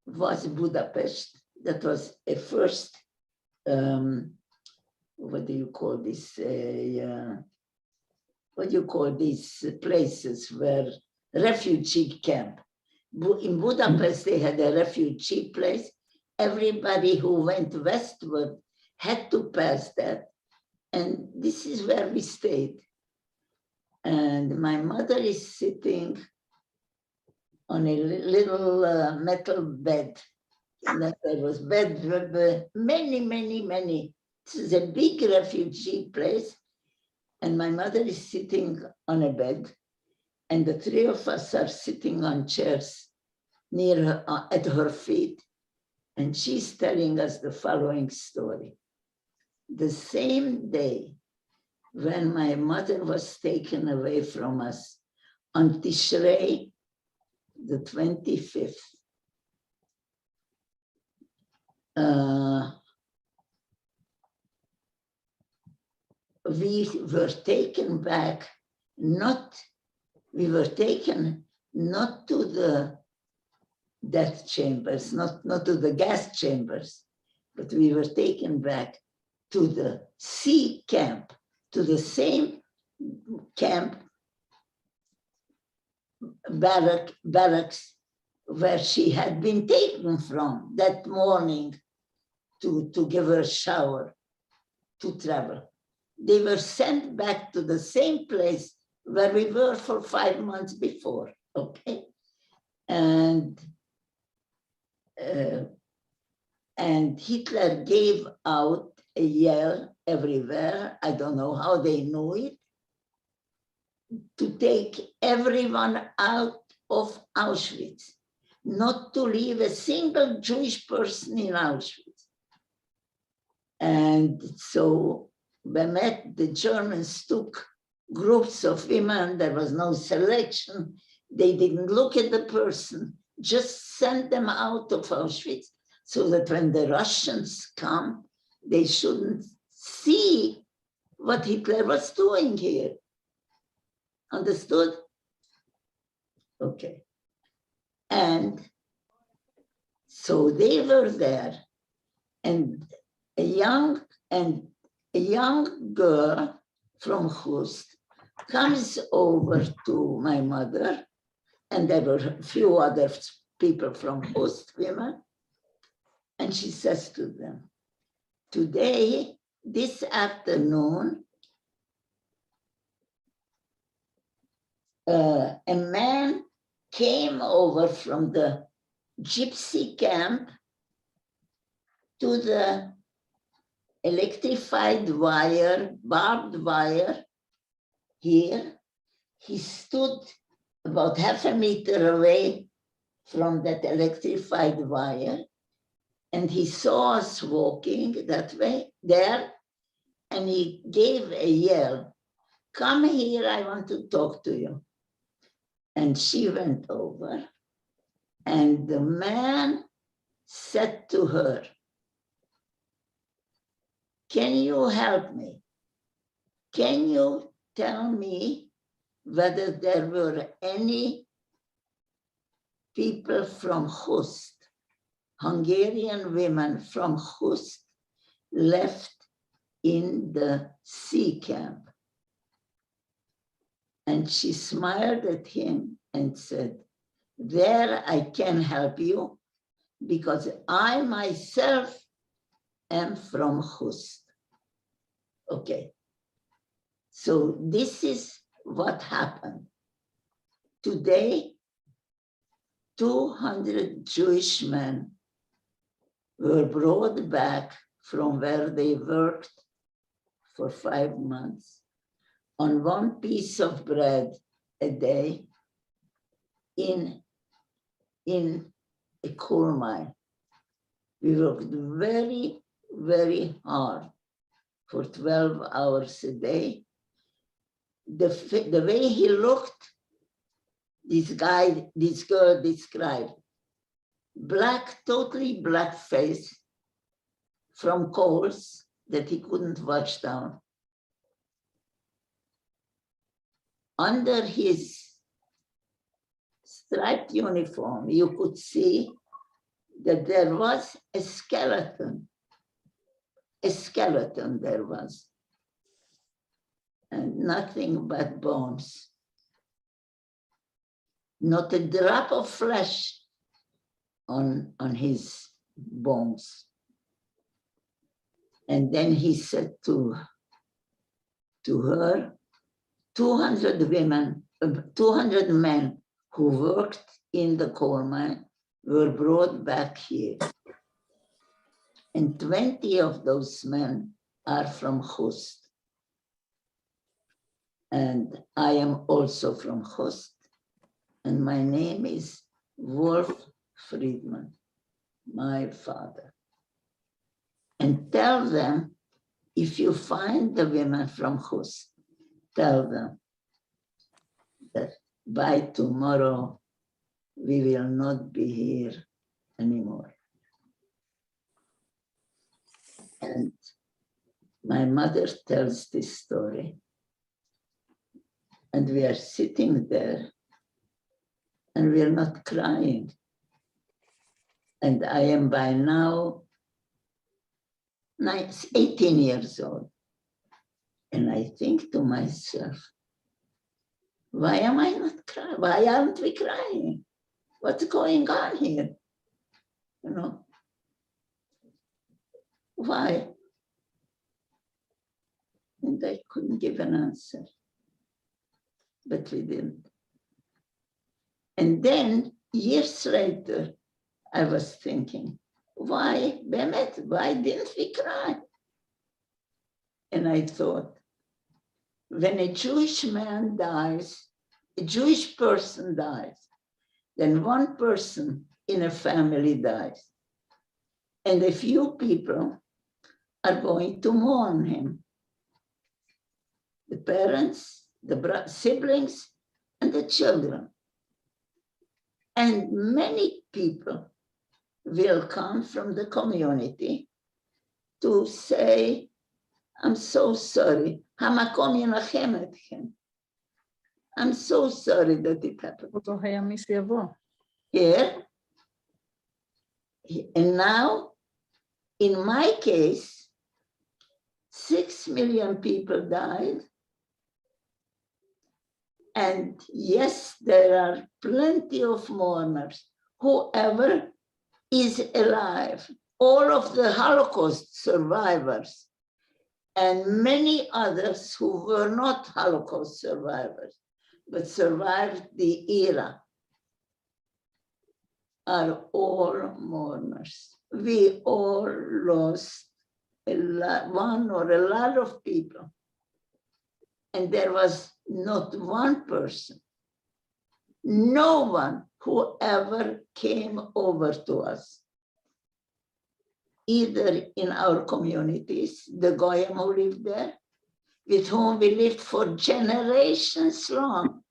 was Budapest. That was a first, what do you call this? What do you call these places where refugee camp? In Budapest, they had a refugee place. Everybody who went westward had to pass that. And this is where we stayed. And my mother is sitting on a little metal bed. And there was beds with many. This is a big refugee place. And my mother is sitting on a bed. And the 3 of us are sitting on chairs near her, at her feet. And she's telling us the following story. The same day when my mother was taken away from us on Tishrei, the 25th, we were taken back, we were taken not to the death chambers, not to the gas chambers, but we were taken back to the C camp, to the same camp, barracks, where she had been taken from that morning to give her a shower, to travel. They were sent back to the same place where we were for 5 months before, okay? And Hitler gave out a yell everywhere, I don't know how they knew it, to take everyone out of Auschwitz, not to leave a single Jewish person in Auschwitz. And so the Germans took groups of women, there was no selection, they didn't look at the person, just sent them out of Auschwitz so that when the Russians come, they shouldn't see what Hitler was doing here. Understood? Okay. And so they were there, and a young girl from Hust comes over to my mother, and there were a few other people from Hust, women, and she says to them, today, this afternoon, a man came over from the gypsy camp to the electrified wire, barbed wire here. He stood about half a meter away from that electrified wire, and he saw us walking that way there, and he gave a yell, "Come here, I want to talk to you." And she went over, and the man said to her, "Can you help me? Can you tell me whether there were any people from Hust, Hungarian women from Hust, left in the C camp?" And she smiled at him and said, "There I can help you because I myself am from Hust." Okay. So this is what happened. Today, 200 Jewish men were brought back from where they worked for 5 months on 1 piece of bread a day in a coal mine. We worked very, very hard for 12 hours a day. The way he looked, this girl described, black, totally black face from coals that he couldn't wash down. Under his striped uniform, you could see that there was a skeleton. A skeleton there was, and nothing but bones. Not a drop of flesh on his bones. And then he said to her, 200 men who worked in the coal mine were brought back here. And 20 of those men are from Hust. And I am also from Hust. And my name is Wolf Friedman, my father. And tell them, if you find the women from Hust, tell them that by tomorrow we will not be here anymore. And my mother tells this story. And we are sitting there and we are not crying. And I am by now 18 years old. And I think to myself, why am I not crying? Why aren't we crying? What's going on here? You know, why? And I couldn't give an answer, but we didn't. And then years later, I was thinking, why, Bemet, why didn't we cry? And I thought, when a Jewish man dies, a Jewish person dies, then one person in a family dies. And a few people are going to mourn him. The parents, the siblings, and the children. And many people will come from the community to say, I'm so sorry. I'm so sorry that it happened. Yeah. And now, in my case, 6 million people died. And yes, there are plenty of mourners. Whoever is alive, all of the Holocaust survivors, and many others who were not Holocaust survivors, but survived the era, are all mourners. We all lost one or a lot of people. And there was not one person, no one who ever came over to us, either in our communities, the Goyim who lived there, with whom we lived for generations long.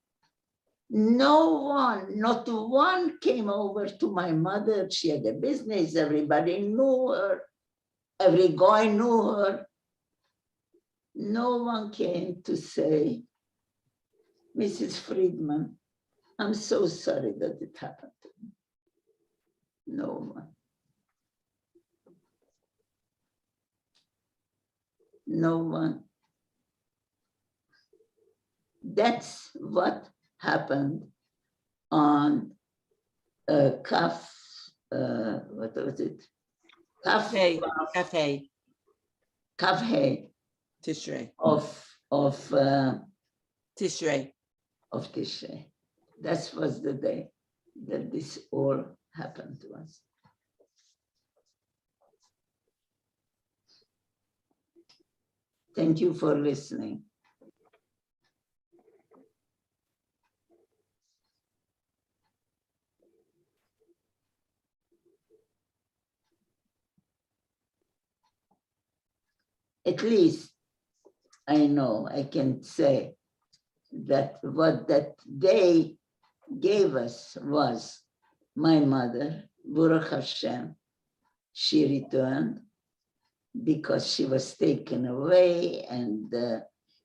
No one, not one came over to my mother. She had a business, everybody knew her, every Goy knew her. No one came to say, Mrs. Friedman, I'm so sorry that it happened to me. No one. No one. That's what happened on Kaf, what was it? Cafe. Kaf Tishrei. of Tishrei. That was the day that this all happened to us. Thank you for listening. At least I know, I can say that what that day gave us was my mother, Baruch Hashem, she returned because she was taken away. And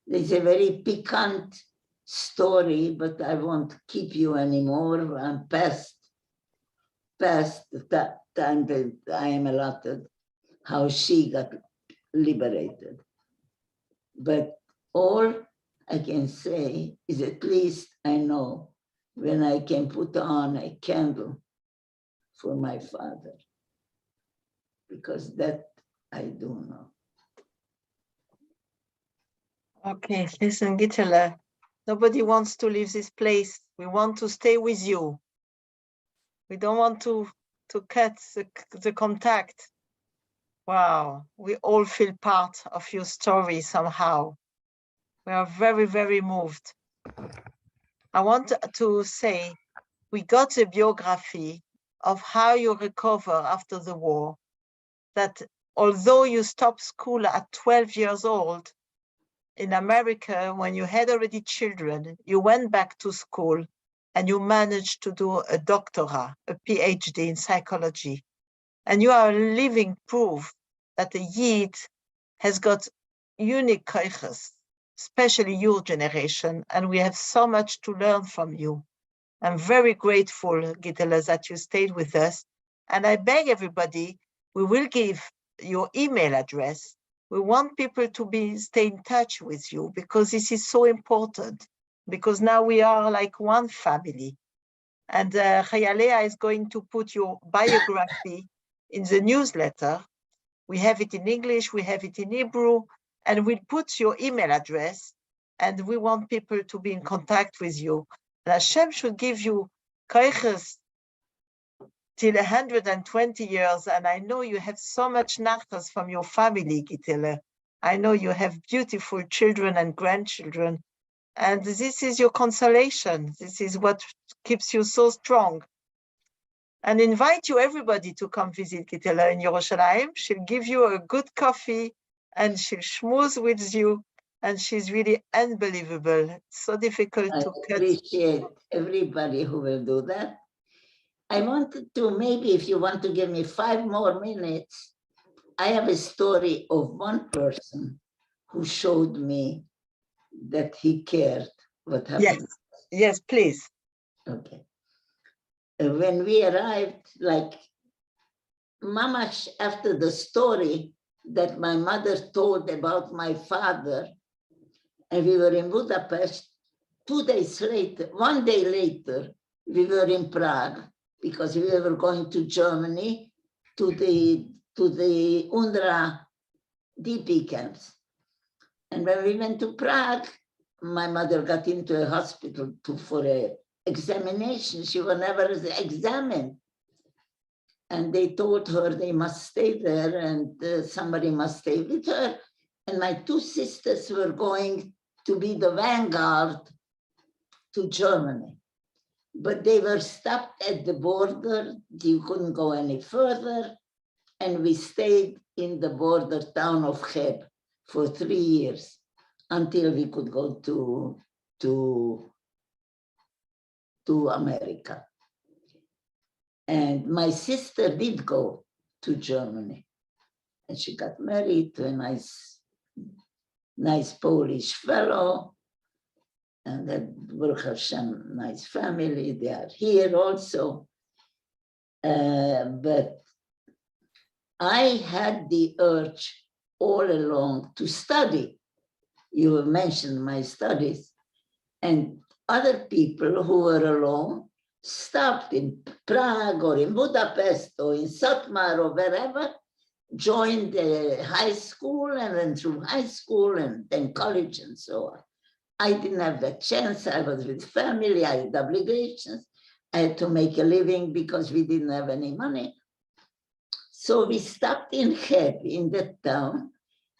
there's a very piquant story, but I won't keep you anymore. I'm past the time that I am allotted, how she got liberated. But all I can say is at least I know when I can put on a candle for my father, because that I do know. Okay, listen, Giselle, nobody wants to leave this place. We want to stay with you. We don't want to cut the contact. Wow, we all feel part of your story somehow. We are very, very moved. I want to say, we got a biography of how you recover after the war, that although you stopped school at 12 years old, in America, when you had already children, you went back to school and you managed to do a doctorate, a PhD in psychology. And you are a living proof that the Yid has got unique koiches, especially your generation, and we have so much to learn from you. I'm very grateful, Giselle, that you stayed with us. And I beg everybody, we will give your email address. We want people to stay in touch with you because this is so important, because now we are like one family. And Chayalea is going to put your biography in the newsletter. We have it in English, we have it in Hebrew, and we'll put your email address, and we want people to be in contact with you. And Hashem should give you koiches till 120 years, and I know you have so much nachas from your family, Giselle. I know you have beautiful children and grandchildren, and this is your consolation. This is what keeps you so strong. And invite you everybody to come visit Giselle in Yerushalayim. She'll give you a good coffee and she'll schmooze with you. And she's really unbelievable. It's so difficult I to cut. appreciate everybody who will do that. I wanted to, maybe if you want to give me 5 more minutes, I have a story of one person who showed me that he cared what happened. Yes, please. Okay. When we arrived, like mamash after the story that my mother told about my father, and we were in Budapest, 2 days later, 1 day later, we were in Prague because we were going to Germany to the UNRWA DP camps. And when we went to Prague, my mother got into a hospital for an examination. She was never examined. And they told her they must stay there and somebody must stay with her. And my 2 sisters were going to be the vanguard to Germany. But they were stopped at the border. You couldn't go any further. And we stayed in the border town of Cheb for 3 years until we could go to America. And my sister did go to Germany. And she got married to a nice Polish fellow. And that Baruch Hashem, nice family. They are here also. But I had the urge all along to study. You mentioned my studies. And other people who were alone stopped in Prague or in Budapest or in Satmar or wherever, joined the high school and went through high school and then college and so on. I didn't have that chance. I was with family, I had obligations. I had to make a living because we didn't have any money. So we stopped in Cheb, in that town,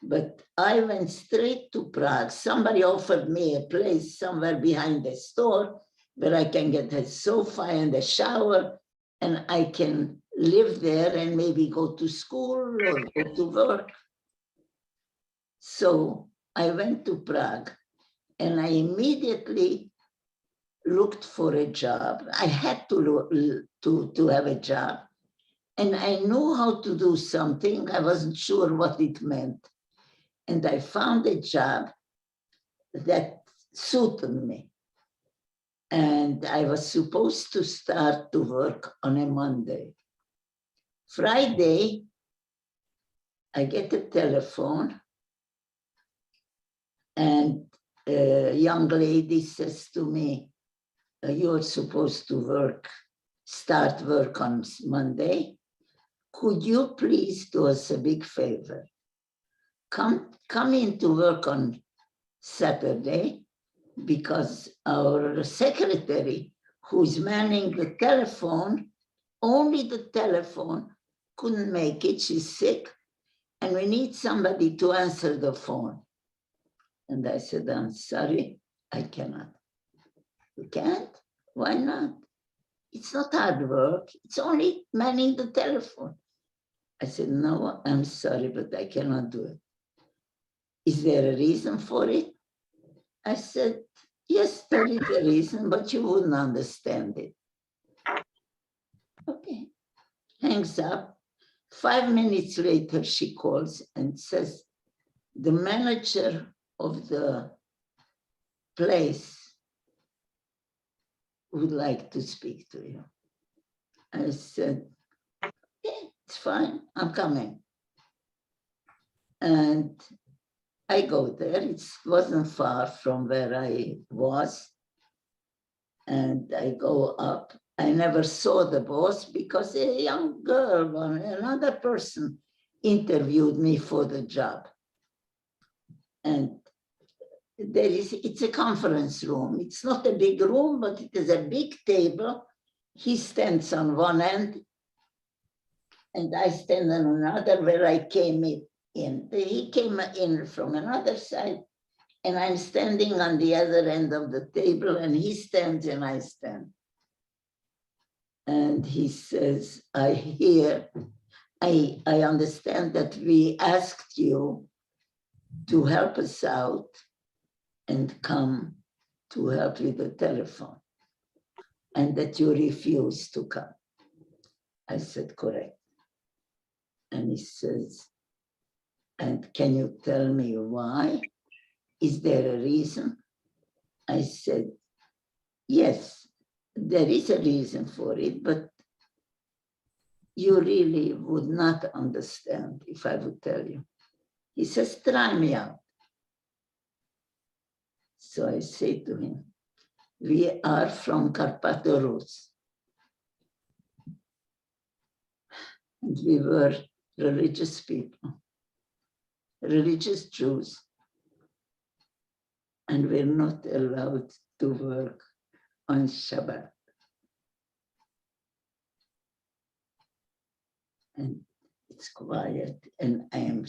but I went straight to Prague. Somebody offered me a place somewhere behind the store where I can get a sofa and a shower, and I can live there and maybe go to school or go to work. So I went to Prague and I immediately looked for a job. I had to have a job. And I knew how to do something. I wasn't sure what it meant. And I found a job that suited me. And I was supposed to start to work on a Monday. Friday, I get a telephone and a young lady says to me, you're supposed to start work on Monday. Could you please do us a big favor? Come in to work on Saturday, because our secretary, who's manning the telephone, only the telephone, couldn't make it. She's sick, and we need somebody to answer the phone. And I said, I'm sorry, I cannot. You can't? Why not? It's not hard work. It's only manning the telephone. I said, no, I'm sorry, but I cannot do it. Is there a reason for it? I said, yes, there is a reason, but you wouldn't understand it. Okay. Hangs up. 5 minutes later, she calls and says, the manager of the place would like to speak to you. I said, yeah, it's fine, I'm coming. And I go there, it wasn't far from where I was. And I go up. I never saw the boss because a young girl, another person interviewed me for the job. And it's a conference room. It's not a big room, but it is a big table. He stands on one end and I stand on another where I came in. He came in from another side and I'm standing on the other end of the table and he stands and I stand. And he says, I understand that we asked you to help us out and come to help with the telephone and that you refused to come. I said, correct. And he says, and can you tell me why? Is there a reason? I said, yes, there is a reason for it, but you really would not understand if I would tell you. He says, try me out. So I say to him, we are from Carpathia Rus. And we were religious people, religious Jews. And we're not allowed to work on Shabbat. And it's quiet, and I am,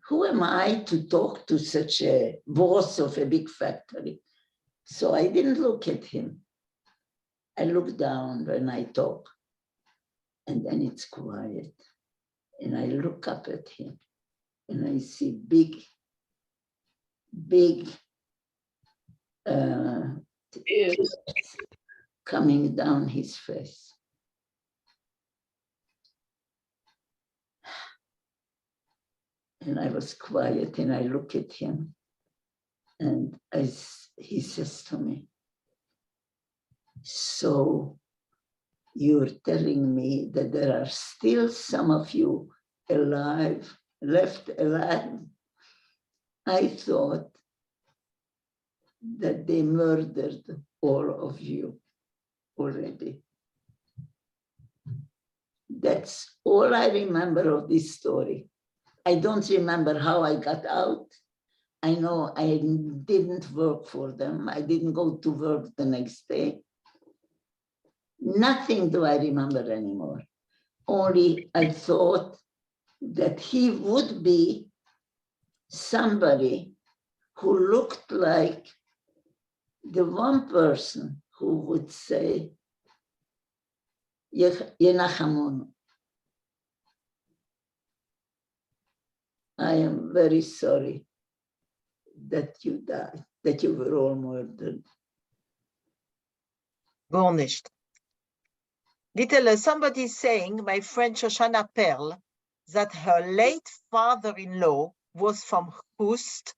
who am I to talk to such a boss of a big factory? So I didn't look at him. I look down when I talk, and then it's quiet. And I look up at him, and I see big tears coming down his face. And I was quiet and I look at him and he says to me, so you're telling me that there are still some of you alive, left alive? I thought that they murdered all of you already. That's all I remember of this story. I don't remember how I got out. I know I didn't work for them. I didn't go to work the next day. Nothing do I remember anymore. Only I thought that he would be somebody who looked like the one person who would say, Yenachamonu. I am very sorry that you died, that you were all murdered. Garnished. Little, somebody is saying, my friend Shoshana Perl, that her late father-in-law was from Hust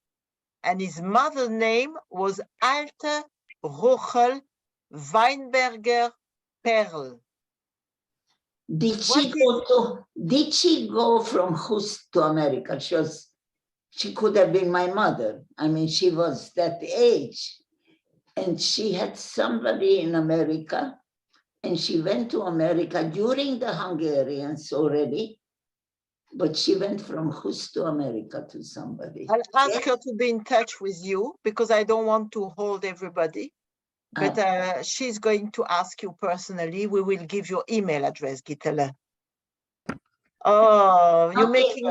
and his mother's name was Alte Rochel Weinberger Perl. Did she go from Hust to America? She could have been my mother. I mean, she was that age. And she had somebody in America, and she went to America during the Hungarians already, but she went from Hust to America to somebody. I'll ask her to be in touch with you because I don't want to hold everybody. But she's going to ask you personally. We will give your email address, Giselle. Oh, you're making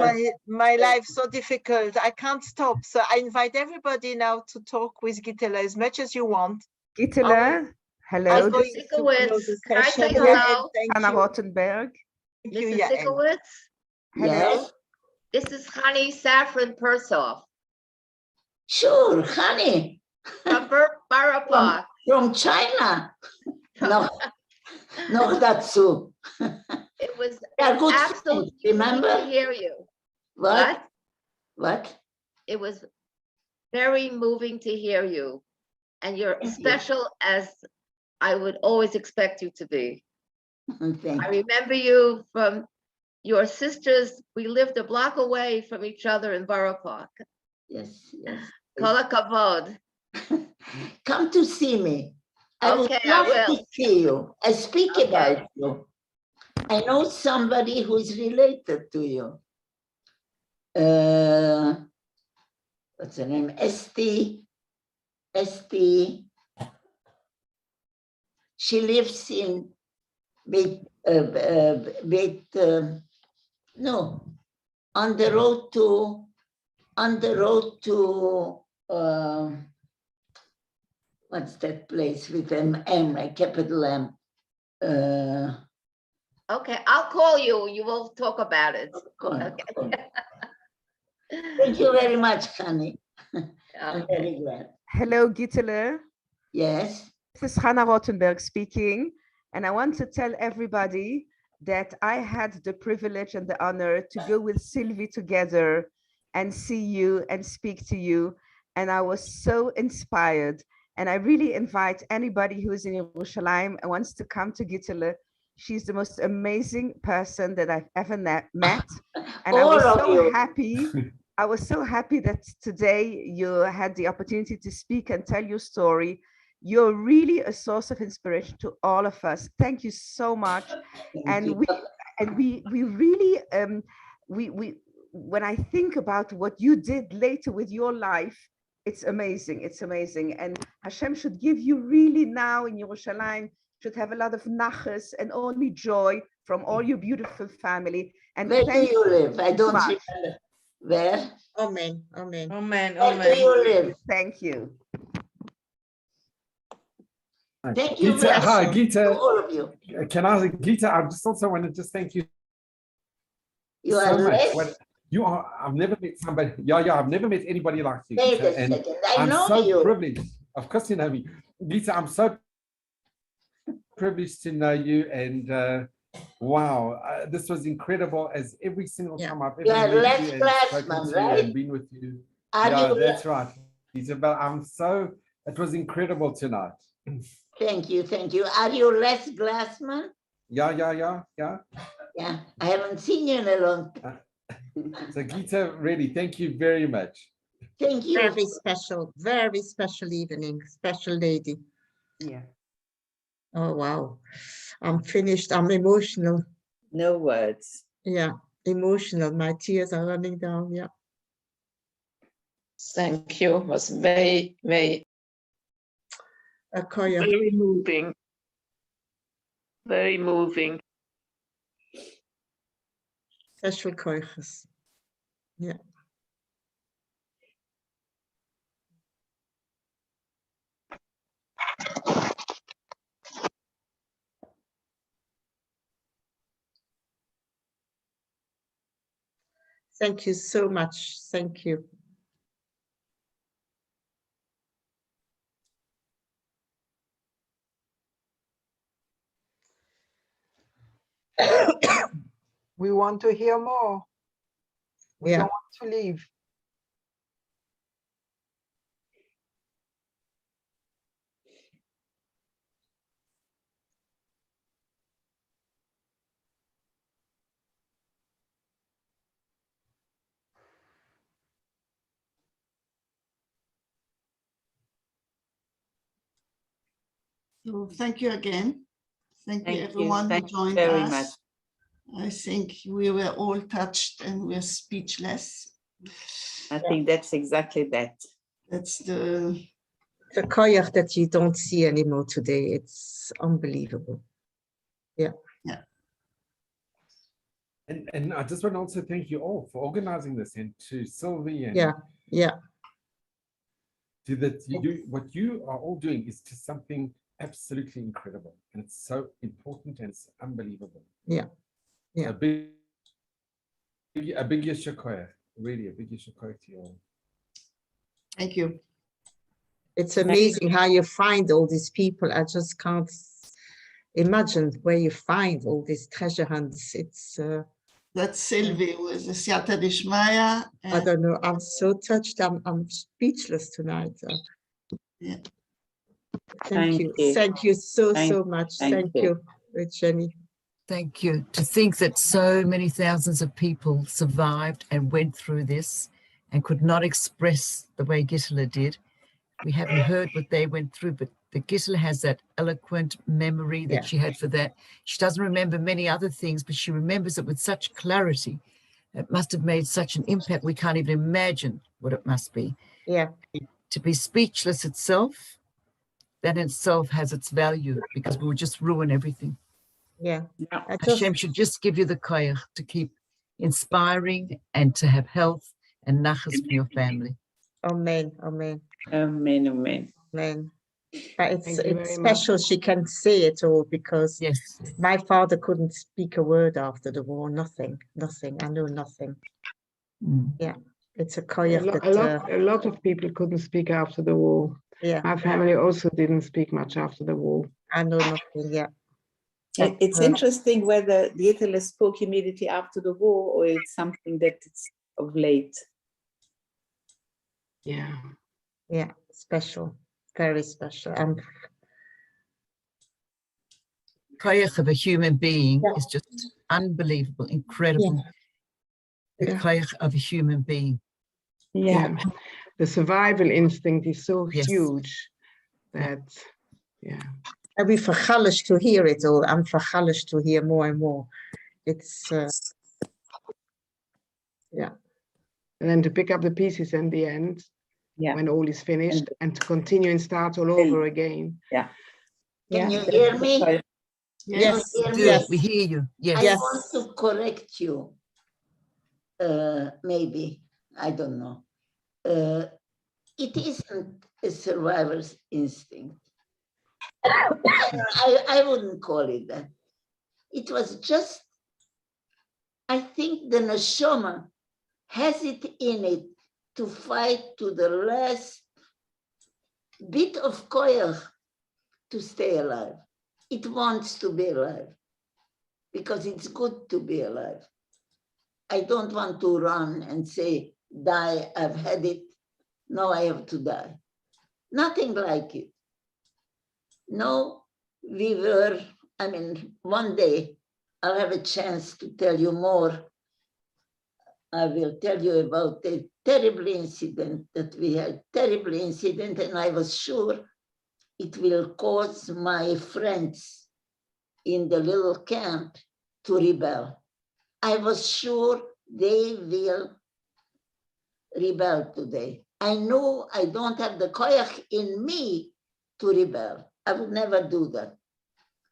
my life so difficult. I can't stop. So I invite everybody now to talk with Giselle as much as you want. Giselle, hello. This is Cycowicz. Can I say hello? Hannah Rottenberg. Thank you, Mrs. Yael. Cycowicz. Yes, This is Honey Saffron Persoff sure, honey, from Barapa. from China. No, no, that's so. It was They are good absolutely friends, remember? to hear you. What? What? It was very moving to hear you. And you're Thank you. special as I would always expect you to be. Thank I you. remember you from your sisters. We lived a block away from each other in Borough Park. Yes, yes. Kol hakavod. Come to see me. I would Okay, I love will. to see you. I speak Okay. about you. I know somebody who is related to you. What's her name? Esti. She lives in no, on the road to what's that place with an M, a capital M? Okay, I'll call you. You will talk about it. Go on, Okay. go on. Thank you very much, honey. I'm Okay. very glad. Hello, Giselle. Yes. This is Hannah Rothenberg speaking. And I want to tell everybody that I had the privilege and the honor to go with Sylvie together and see you and speak to you. And I was so inspired. And I really invite anybody who is in Jerusalem and wants to come to Giselle. She's the most amazing person that I've ever met. And I was All of so you. happy. I was so happy that today you had the opportunity to speak and tell your story. You're really a source of inspiration to all of us. Thank you so much. Thank you. We really when I think about what you did later with your life, it's amazing. It's amazing. And Hashem should give you really now in Yerushalayim, should have a lot of nachas and only joy from all your beautiful family. And Where do thank you live? I don't much. remember. Where? Amen. Amen. Amen. Where do you live? Thank you. Thank you Gita, very hi, much Gita. to all of you. Can I, Gita? I just also want to just thank you You so are much. less. You are. I've never met somebody. Yeah. I've never met anybody like you. Wait Gita, a and second. I I'm know so you. privileged. Of course, you know me, Gita. I'm so privileged to know you, and wow, this was incredible. As every single time I've You ever are met Les you and spoken Glassman, to you right? and been with you. Are Yeah, you? that's right, Isabel. I'm so. It was incredible tonight. Thank you. Thank you. Are you Les Glassman? Yeah. Yeah. I haven't seen you in a long time. So Gita, really, thank you very much. Thank you. Very special evening, special lady. Yeah. Oh, wow. I'm finished. I'm emotional. No words. Yeah, emotional. My tears are running down. Yeah. Thank you. It was very, very, Akoya. very moving. Very moving. Special koiches. Yeah. Thank you so much. Thank you. We want to hear more. We Yeah. don't want to leave. So thank you again. Thank you Thank you. everyone who Thank you joined very us. much. I think we were all touched and we're speechless. I think that's exactly that. That's the koyach that you don't see anymore today. It's unbelievable. Yeah. And I just want to also thank you all for organizing this, and to Sylvie and Yeah. to that what you are all doing is just something absolutely incredible, and it's so important and it's unbelievable. Yeah. So a big yeshakoya, really a big yeshakoya to you all. thank you. It's amazing how you find all these people. I just can't imagine where you find all these treasure hunts. It's that Sylvie was a Siyata Dishmaya. I don't know. I'm so touched. I'm speechless tonight. Yeah. Thank you. Thank you so much. Thank you, Jenny. Thank you. To think that so many thousands of people survived and went through this and could not express the way Gisela did. We haven't heard what they went through, but the Gisela has that eloquent memory that she had for that. She doesn't remember many other things, but she remembers it with such clarity. It must have made such an impact. We can't even imagine what it must be. Yeah. To be speechless itself, that in itself has its value because we would just ruin everything. Yeah. Hashem should just give you the koyach to keep inspiring and to have health and nachas for your family. Amen. Amen. Amen. Amen. Amen. It's special she can say it all because my father couldn't speak a word after the war. Nothing. I know nothing. Yeah. It's a koyach A lot of people couldn't speak after the war. Yeah. My family also didn't speak much after the war. I know nothing. Yeah. It's interesting whether the Italy spoke immediately after the war or it's something that it's of late. Yeah. Yeah, special, very special. Koyach of a human being is just unbelievable, incredible. The koyach of a human being. Yeah. The survival instinct is so huge that, And we vergalish to hear it all. I'm vergalish to hear more and more. It's, And then to pick up the pieces in the end, when all is finished, and to continue and start all over again. Yeah. Can you hear me? Yes, we hear you. Yes. I want to correct you. Maybe, I don't know. It isn't a survivor's instinct. I wouldn't call it that. It was just, I think the neshama has it in it to fight to the last bit of koyach to stay alive. It wants to be alive because it's good to be alive. I don't want to run and say, die, I've had it, now I have to die. Nothing like it. No, we were, I mean, one day I'll have a chance to tell you more. I will tell you about a terrible incident that we had, and I was sure it will cause my friends in the little camp to rebel. I was sure they will rebel today. I know I don't have the koyach in me to rebel. I would never do that.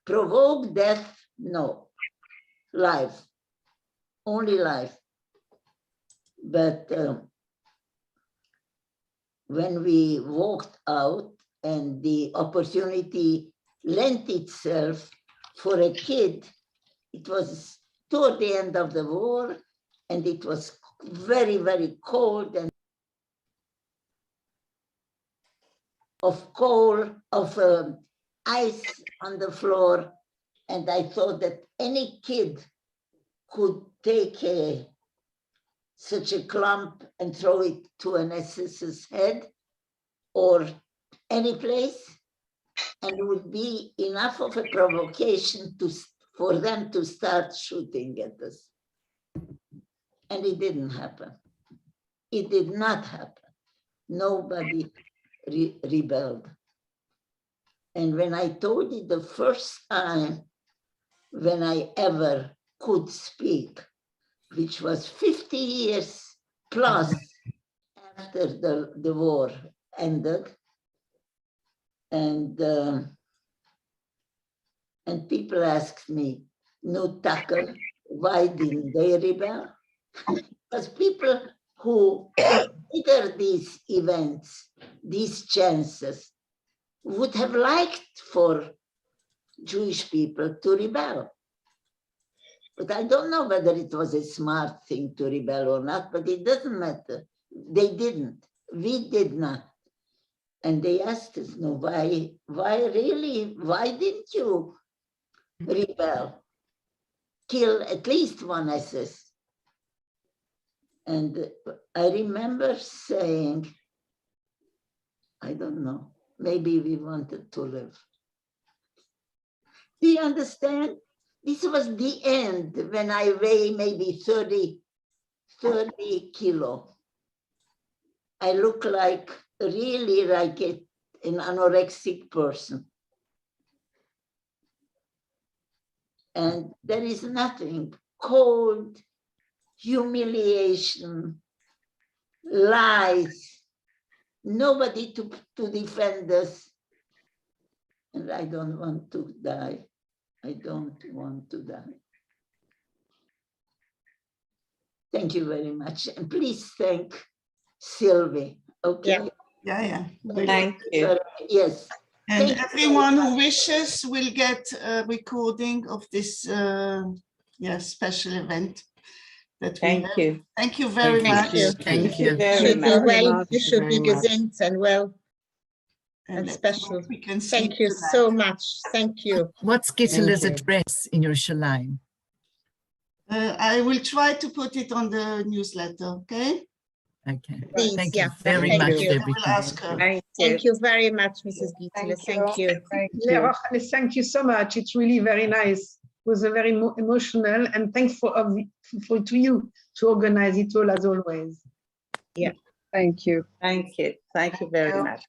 Provoke death, no. Life, only life. But when we walked out and the opportunity lent itself for a kid, it was toward the end of the war, and it was very, very cold and of coal, of ice on the floor. And I thought that any kid could take such a clump and throw it to an SS's head or any place, and it would be enough of a provocation for them to start shooting at us. And it didn't happen. It did not happen. Nobody rebelled. And when I told you the first time when I ever could speak, which was 50 years plus after the war ended, and people asked me, no tackle, why didn't they rebel? Because people who consider these events, these chances, would have liked for Jewish people to rebel. But I don't know whether it was a smart thing to rebel or not, but it doesn't matter. They didn't. We did not. And they asked us, no, why really? Why didn't you rebel? Kill at least one SS. And I remember saying, I don't know, maybe we wanted to live. Do you understand? This was the end when I weigh maybe 30 kilo. I look like, really like an anorexic person. And there is nothing, cold, humiliation, lies, nobody to defend us. And I don't want to die. I don't want to die. Thank you very much. And please thank Sylvie, okay? Yeah. Thank you. Yes. And Thank you everyone very who wishes will get a recording of this special event that we Thank have. you. Thank you very much. Thank you. Very much. You should be gesund and well And and special. we can Thank sleep you tonight. so much. Thank you. What's Gisela's you. address in Yerushalayim? I will try to put it on the newsletter, okay? Okay. Please, Thank yeah. you very Thank much, you. I will everything. ask her. Thank you very much, Mrs. Gittler. Thank you. Thank you so much. It's really very nice. It was a very emotional, and thankful to you to organize it all as always. Yeah. Thank you. Thank you. Thank you very much.